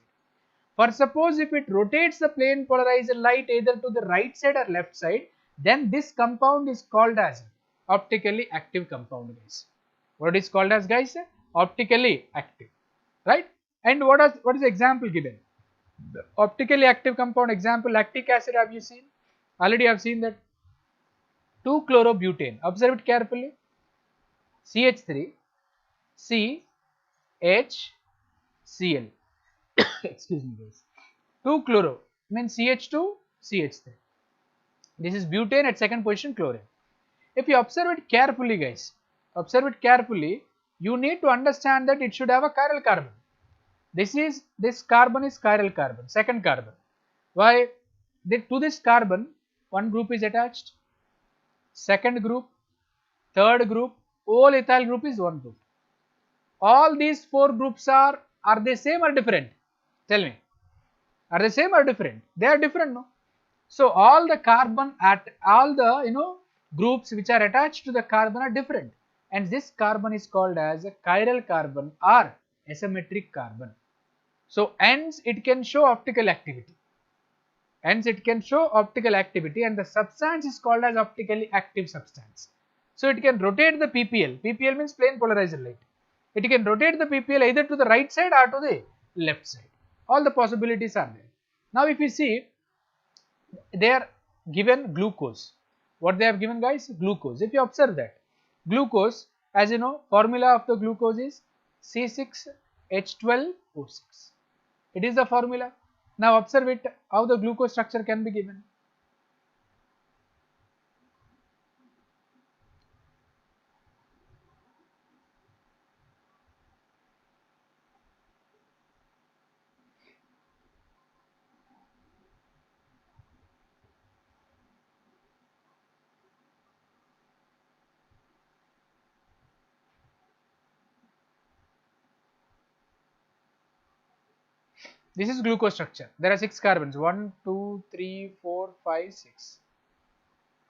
For suppose if it rotates the plane polarizer light either to the right side or left side, then this compound is called as optically active compound, guys. What is called as, guys? Optically active, right? And what is the example given? The optically active compound example, lactic acid, have you seen? Already I have seen that. 2-chlorobutane. Observe it carefully. CH3, CHCl. Excuse me, guys. 2-chloro means CH2, CH3. This is butane, at second position chlorine. If you observe it carefully, guys, observe it carefully, you need to understand that it should have a chiral carbon. This carbon is chiral carbon, second carbon. Why? To this carbon, one group is attached, second group, third group, whole ethyl group is one group. All these four groups are they same or different? Tell me. Are they same or different? They are different, no? So all the carbon at all the groups which are attached to the carbon are different, and this carbon is called as a chiral carbon or asymmetric carbon. So hence it can show optical activity. Hence it can show optical activity, and the substance is called as optically active substance. So it can rotate the PPL. PPL means plane polarizer light. It can rotate the PPL either to the right side or to the left side. All the possibilities are there. Now if you see, they are given glucose. What they have given, guys? Glucose. If you observe that, glucose, as you know, formula of the glucose is C6H12O6. It is the formula. Now observe it, how the glucose structure can be given. This is glucose structure. There are 6 carbons. 1, 2, 3, 4, 5, 6.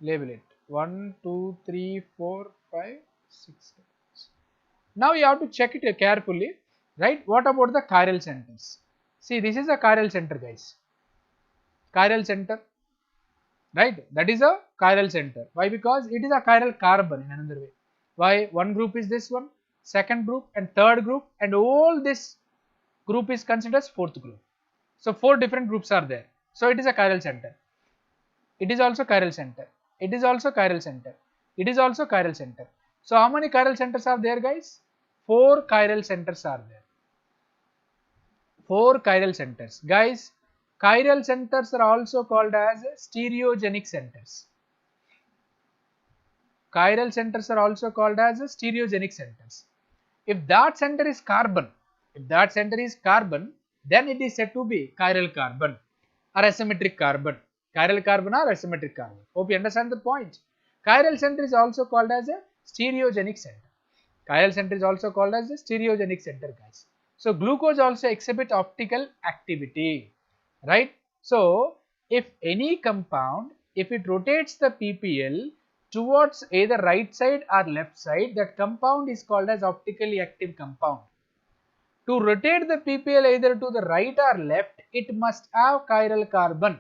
Label it. 1, 2, 3, 4, 5, 6. Now you have to check it carefully, right? What about the chiral centers? See, this is a chiral center, guys. Chiral center, right? That is a chiral center. Why? Because it is a chiral carbon in another way. Why? One group is this one, second group and third group, and all this group is considered as fourth group. So 4 different groups are there. So it is a chiral center. It is also chiral center. It is also chiral center. It is also chiral center. So how many chiral centers are there, guys? 4 chiral centers are there. 4 chiral centers. Guys, chiral centers are also called as stereogenic centers. Chiral centers are also called as stereogenic centers. If that center is carbon, then it is said to be chiral carbon or asymmetric carbon. Chiral carbon or asymmetric carbon. Hope you understand the point. Chiral center is also called as a stereogenic center. Chiral center is also called as a stereogenic center, guys. So glucose also exhibit optical activity, right? So if any compound, if it rotates the PPL towards either right side or left side, that compound is called as optically active compound. To rotate the PPL either to the right or left, it must have chiral carbon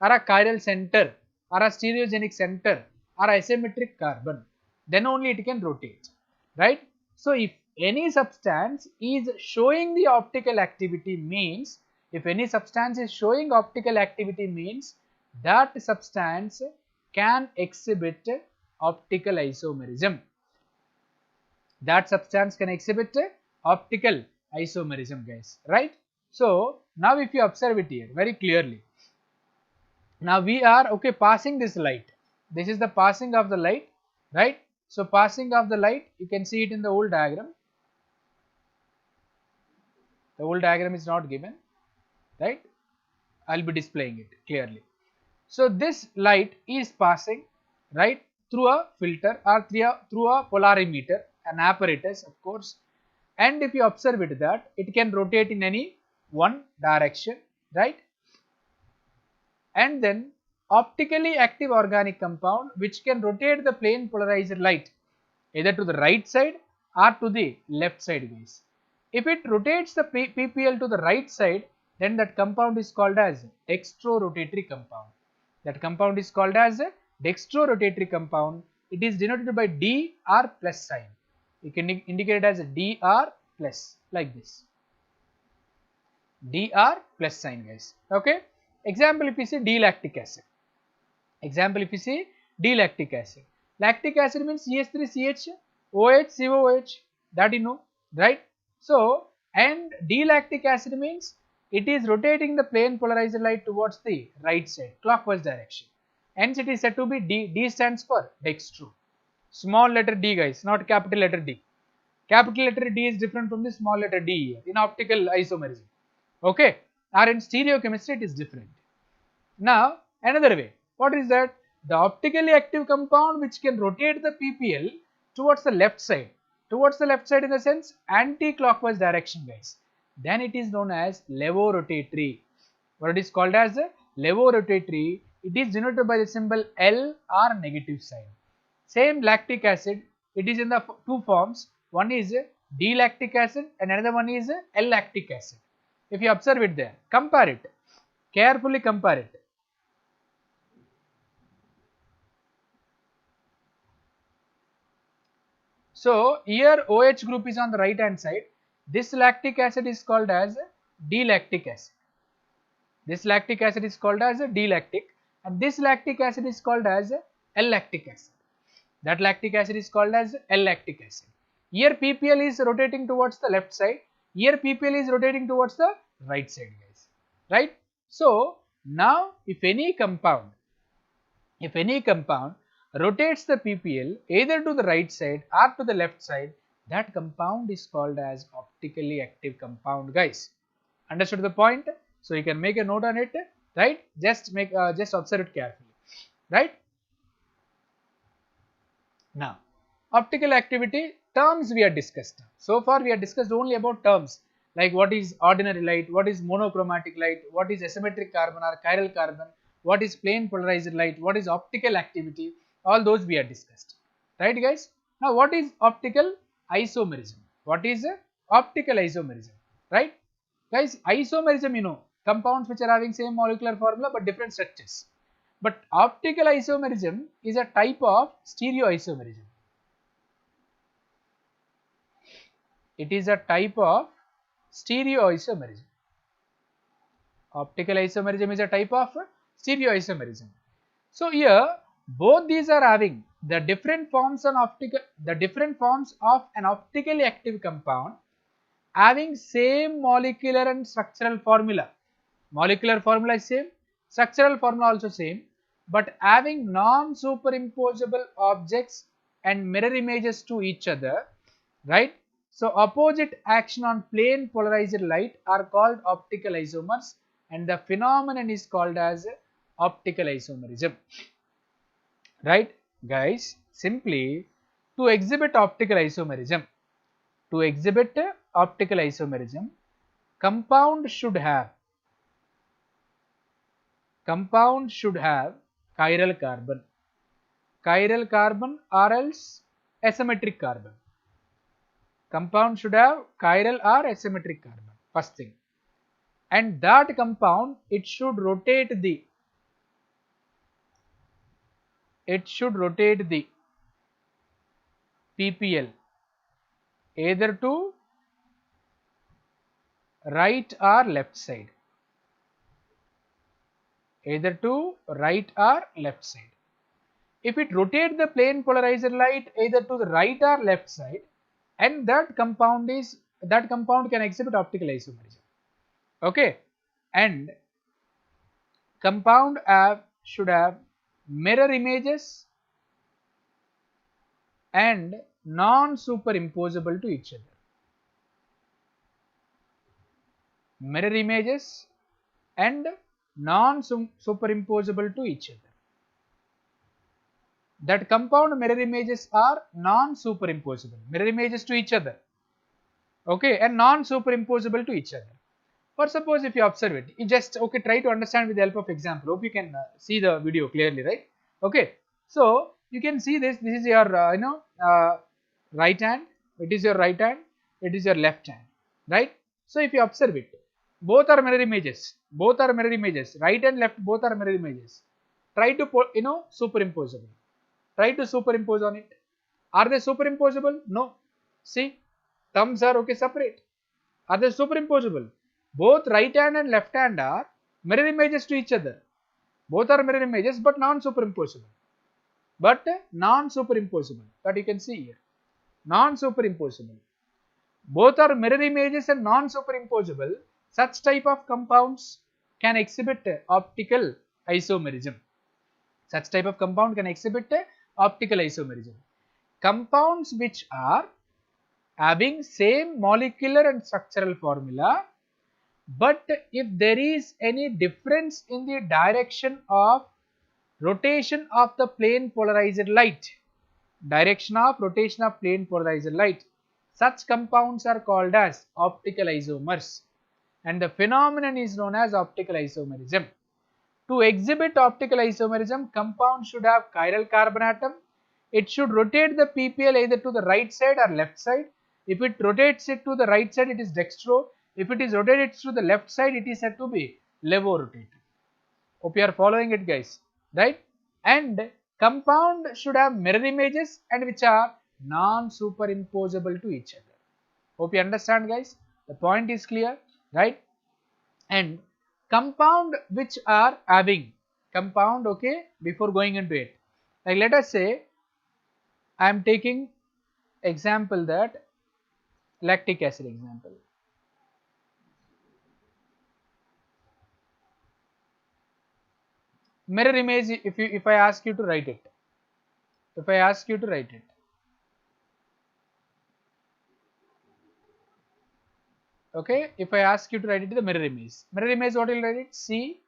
or a chiral center or a stereogenic center or asymmetric carbon. Then only it can rotate, right? So if any substance is showing the optical activity means, that substance can exhibit optical isomerism. That substance can exhibit optical isomerism, guys, right? So now if you observe it here very clearly, now we are passing this light. This is the passing of the light, right? So passing of the light, you can see it in the old diagram. The old diagram is not given, right? I'll be displaying it clearly. So this light is passing, right, through a filter or through a polarimeter, an apparatus, of course. And if you observe it, that it can rotate in any one direction, right? And then optically active organic compound which can rotate the plane polarizer light either to the right side or to the left side, guys. If it rotates the PPL to the right side, then that compound is called as dextrorotatory compound. That compound is called as a dextrorotatory compound. It is denoted by Dr plus sign. You can indicate it as a Dr plus like this. Dr plus sign, guys. Okay. Example, if you see D-lactic acid. Example, if you see D-lactic acid. Lactic acid means CH3CH, OH, COOH, that you know, right? So, and D-lactic acid means it is rotating the plane polarizer light towards the right side, clockwise direction. Hence, it is said to be D. D stands for dextro. Small letter D, guys, not capital letter D. Capital letter D is different from the small letter D here in optical isomerism. Okay, or in stereochemistry, it is different. Now, another way, what is that? The optically active compound which can rotate the PPL towards the left side in the sense anti-clockwise direction, guys. Then it is known as levorotatory. What it is called as a levorotatory, it is denoted by the symbol L or negative sign. Same lactic acid, it is in the two forms. One is D-lactic acid and another one is L-lactic acid. If you observe it there, compare it, carefully compare it. So, here OH group is on the right hand side. This lactic acid is called as D-lactic acid. This lactic acid is called as D-lactic and this lactic acid is called as L-lactic acid. That lactic acid is called as L-lactic acid. Here PPL is rotating towards the left side. Here PPL is rotating towards the right side, guys. Right? So, now if any compound rotates the PPL either to the right side or to the left side, that compound is called as optically active compound, guys. Understood the point? So you can make a note on it, right? Just observe it carefully, right? Now, optical activity terms we have discussed. So far we have discussed only about terms like what is ordinary light, what is monochromatic light, what is asymmetric carbon or chiral carbon, what is plane polarized light, what is optical activity, all those we have discussed, right, guys? Now, what is optical isomerism? What is optical isomerism, right? Guys, isomerism, you know, compounds which are having same molecular formula but different structures. But optical isomerism is a type of stereoisomerism. It is a type of stereoisomerism. Optical isomerism is a type of stereoisomerism. So here both these are having the different forms of an optically active compound having same molecular and structural formula. Molecular formula is same, structural formula also same, but having non-superimposable objects and mirror images to each other, right? So opposite action on plane polarized light are called optical isomers and the phenomenon is called as optical isomerism, right, guys? Simply to exhibit optical isomerism, compound should have chiral carbon or else asymmetric carbon. Compound should have chiral or asymmetric carbon, first thing. And that compound, it should rotate the PPL either to right or left side. If it rotates the plane polarizer light either to the right or left side, and that compound can exhibit optical isomerism. Okay, and compound should have mirror images and non-superimposable to each other. Mirror images and non-superimposable to each other. That compound mirror images are non-superimposable, mirror images to each other, okay, and non-superimposable to each other. Or suppose if you observe it, you just okay try to understand with the help of example. Hope you can see the video clearly, right? Okay, so you can see this. This is your right hand. It is your right hand. It is your left hand, right? So if you observe it, both are mirror images. Both are mirror images. Right and left both are mirror images. Try to superimposable. Try to superimpose on it. Are they superimposable? No. See, thumbs are okay separate. Are they superimposable? Both right hand and left hand are mirror images to each other. Both are mirror images but non-superimposable. But non-superimposable. That you can see here. Non-superimposable. Both are mirror images and non-superimposable. Such type of compounds can exhibit optical isomerism. Such type of compound can exhibit optical isomerism. Compounds which are having same molecular and structural formula, but if there is any difference in the direction of rotation of the plane polarized light, such compounds are called as optical isomers, and the phenomenon is known as optical isomerism. To exhibit optical isomerism, compound should have chiral carbon atom. It should rotate the PPL either to the right side or left side. If it rotates it to the right side, it is dextro. If it is rotated to the left side, it is said to be levo-rotated. Hope you are following it, guys, right? And compound should have mirror images and which are non-superimposable to each other. Hope you understand, guys. The point is clear, right? And compound which are having compound, okay, before going into it, like let us say I am taking example that lactic acid example. Mirror image, if I ask you to write it, okay, if I ask you to write it the mirror image, what will write it? C,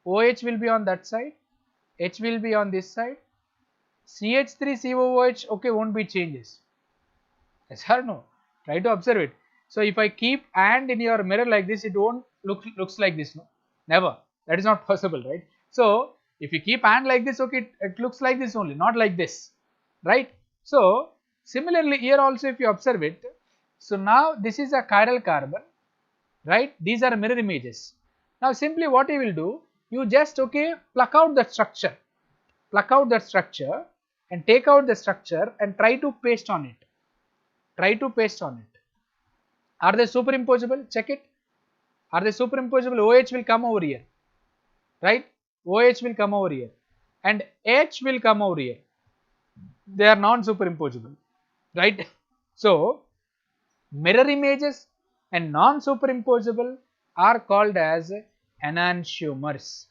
OH will be on that side, H will be on this side, CH3 COOH, okay, won't be changes. Yes or no? Try to observe it. So if I keep and in your mirror like this, it won't looks like this, no? Never. That is not possible, right? So if you keep and like this, okay, it looks like this only, not like this, right? So similarly here also if you observe it, so now this is a chiral carbon, right? These are mirror images. Now simply what you will do, you just okay pluck out that structure, and take out the structure and try to paste on it. Are they superimposable? Check it. Are they superimposable? OH will come over here, right? OH will come over here and H will come over here. They are non-superimposable, right? So mirror images and non-superimposable are called as enantiomers.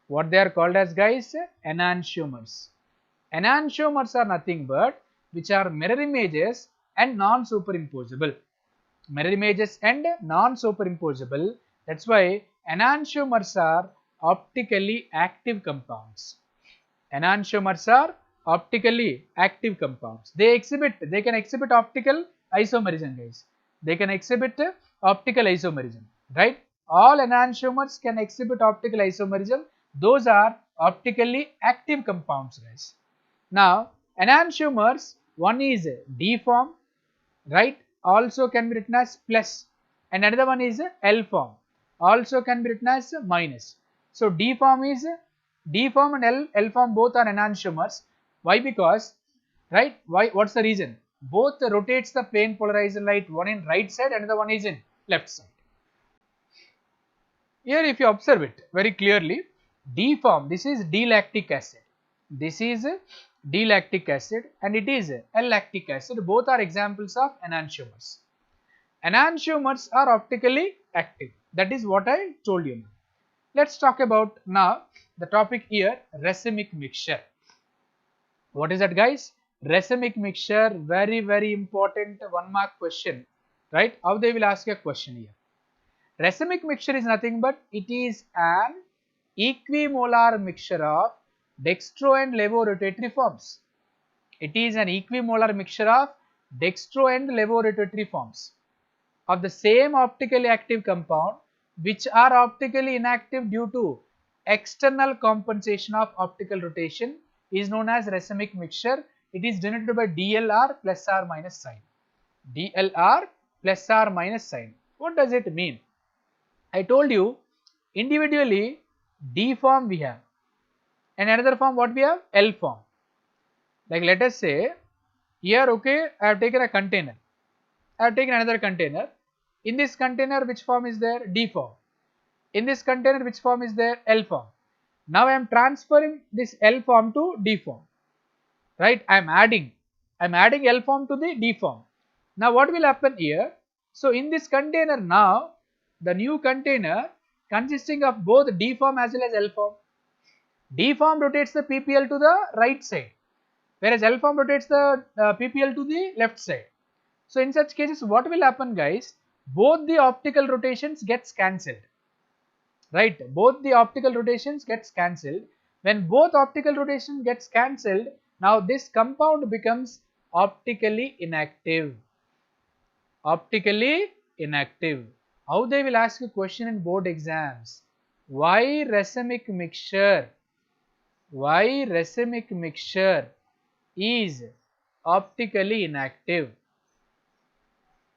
What they are called as, guys? Enantiomers. Enantiomers are nothing but which are mirror images and non-superimposable. Mirror images and non-superimposable. That's why enantiomers are optically active compounds. Enantiomers are optically active compounds. They can exhibit optical isomerism, guys. They can exhibit optical isomerism, right? All enantiomers can exhibit optical isomerism. Those are optically active compounds, guys. Now, enantiomers, one is D form, right? Also can be written as plus, and another one is L form, also can be written as minus. So D form and L form both are enantiomers. Why? Because, right? Why? What's the reason? Both rotates the plane polarized light, one in right side, another one is in left side. Here if you observe it very clearly, D form, this is D-lactic acid. This is D-lactic acid and it is L-lactic acid. Both are examples of enantiomers. Enantiomers are optically active. That is what I told you now. Let's talk about now the topic here, racemic mixture. What is that, guys? Racemic mixture, very important 1 mark question, right? How they will ask a question here. Racemic mixture is nothing but it is an equimolar mixture of dextro and levorotatory forms. It is an equimolar mixture of dextro and levorotatory forms. of the same optically active compound which are optically inactive due to external compensation of optical rotation is known as racemic mixture. It is denoted by DLR plus or minus sign. DLR plus or minus sign. What does it mean? I told you individually D form we have and another form what we have? L form. Like let us say here, okay, I have taken a container. I have taken another container. In this container which form is there? D form. In this container which form is there? L form. Now I am transferring this L form to D form, right? I am adding L form to the D form. Now what will happen here? So in this container now, the new container consisting of both D form as well as L form. D form rotates the PPL to the right side, whereas L form rotates the PPL to the left side. So in such cases what will happen guys? Both the optical rotations gets cancelled. Right, both the optical rotations gets cancelled. When both optical rotation gets cancelled, now this compound becomes optically inactive. Optically inactive. How they will ask a question in board exams? Why racemic mixture? Why racemic mixture is optically inactive?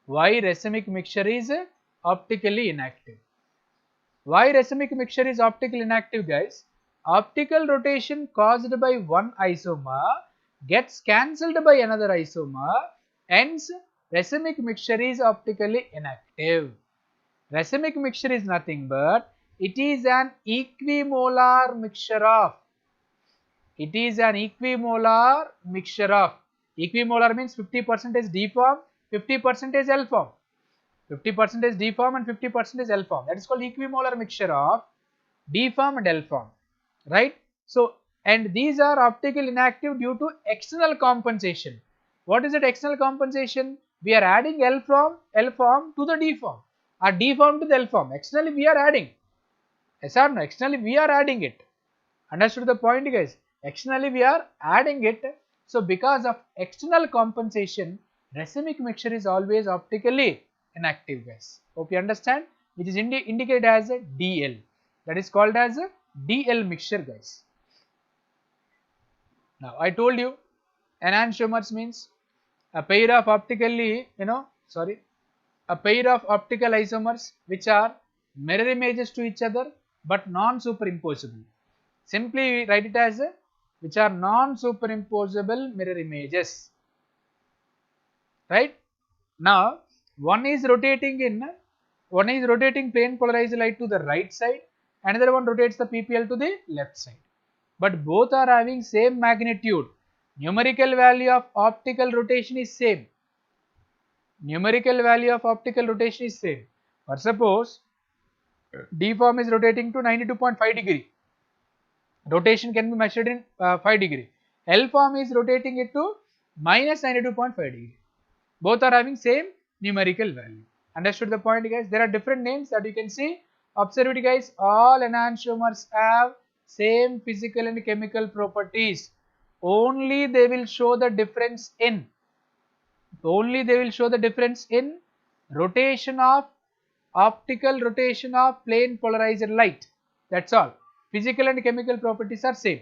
Why racemic mixture is optically inactive? Why racemic mixture is optically inactive guys? Optical rotation caused by one isomer gets cancelled by another isomer, hence racemic mixture is optically inactive. Racemic mixture is nothing but it is an equimolar mixture of. It is an equimolar mixture of. Equimolar means 50% D form, 50% L form. 50% D form and 50% L form. That is called equimolar mixture of D form and L form, right? So, and these are optically inactive due to external compensation. What is that external compensation? We are adding L form to the D form or D form to the L form. Externally we are adding. Yes or no? Externally we are adding it. Understood the point guys? Externally we are adding it. So, because of external compensation, racemic mixture is always optically inactive guys. Hope you understand, which is indicated as a DL. That is called as a DL mixture guys. Now I told you enantiomers means a pair of optically, a pair of optical isomers which are mirror images to each other but non-superimposable. Simply write it as a, which are non-superimposable mirror images, right? Now one is rotating plane polarized light to the right side, another one rotates the PPL to the left side, but both are having same magnitude. Numerical value of optical rotation is same. Numerical value of optical rotation is same. For suppose D form is rotating to 92.5 degree. Rotation can be measured in 5 degree. L form is rotating it to minus 92.5 degree. Both are having same numerical value. Understood the point guys? There are different names that you can see. Observe it guys, all enantiomers have same physical and chemical properties. Only they will show the difference in rotation of optical rotation of plane polarized light. That's all. Physical and chemical properties are same.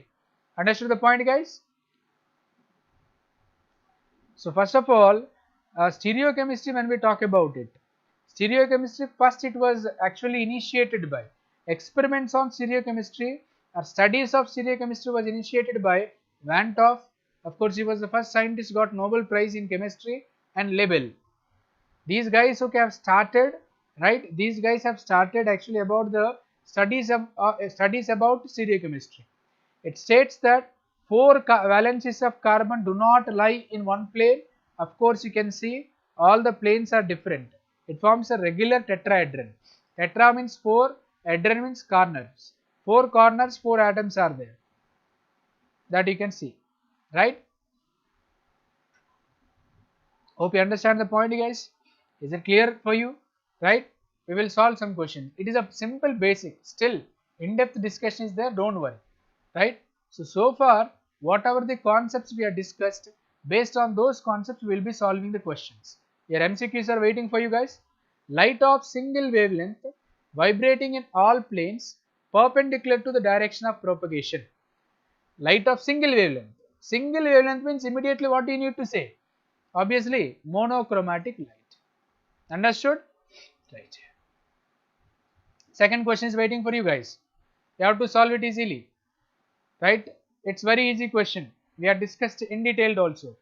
Understood the point guys? So first of all, stereochemistry, when we talk about it, stereochemistry, first it was actually initiated by experiments on stereochemistry or studies of stereochemistry was initiated by Van 't Hoff. Of course, he was the first scientist got Nobel Prize in chemistry, and Lebel. These guys have started, right? These guys have started actually about the studies about stereochemistry. It states that 4 valencies of carbon do not lie in one plane. Of course, you can see all the planes are different. It forms a regular tetrahedron. Tetra means 4, hedron means corners. 4 corners, 4 atoms are there. That you can see, right? Hope you understand the point guys. Is it clear for you? Right? We will solve some question. It is a simple basic. Still, in-depth discussion is there. Don't worry. Right? So far, whatever the concepts we have discussed, based on those concepts, we will be solving the questions. Your MCQs are waiting for you guys. light of single wavelength vibrating in all planes perpendicular to the direction of propagation. Light of single wavelength. Single wavelength means immediately what do you need to say? Obviously monochromatic light. Understood? Right. Second question is waiting for you guys. You have to solve it easily. Right? It's very easy question. We have discussed in detail also.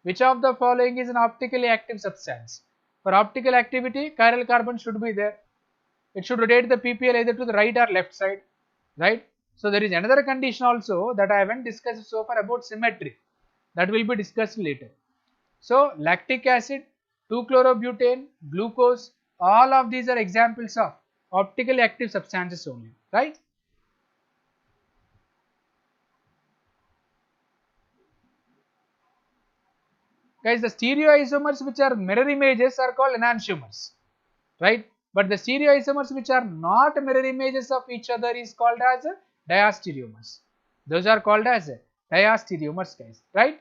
Which of the following is an optically active substance? For optical activity, chiral carbon should be there. It should rotate the PPL either to the right or left side, right? So there is another condition also that I haven't discussed so far about symmetry. That will be discussed later. So lactic acid, 2-chlorobutane, glucose, all of these are examples of optically active substances only, right? Guys, the stereoisomers which are mirror images are called enantiomers, right? But the stereoisomers which are not mirror images of each other is called as diastereomers. Those are called as diastereomers, guys, right?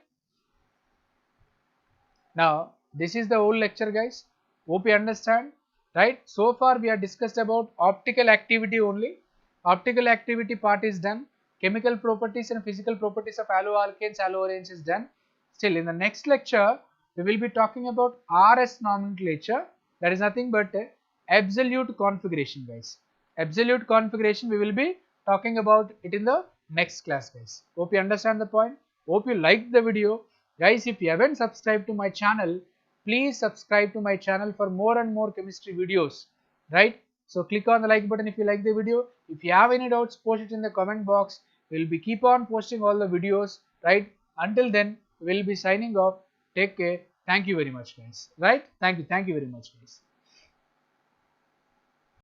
Now, this is the whole lecture, guys. Hope you understand, right? So far, we have discussed about optical activity only. Optical activity part is done. Chemical properties and physical properties of haloalkanes, haloarenes is done. Still, in the next lecture, we will be talking about RS nomenclature. That is nothing but absolute configuration, guys. Absolute configuration, we will be talking about it in the next class, guys. Hope you understand the point. Hope you liked the video. Guys, if you haven't subscribed to my channel, please subscribe to my channel for more and more chemistry videos, right? So click on the like button if you like the video. If you have any doubts, post it in the comment box. We'll be keep on posting all the videos, right? Until then, we'll be signing off. Take care. Thank you very much, guys. Right? Thank you very much, guys.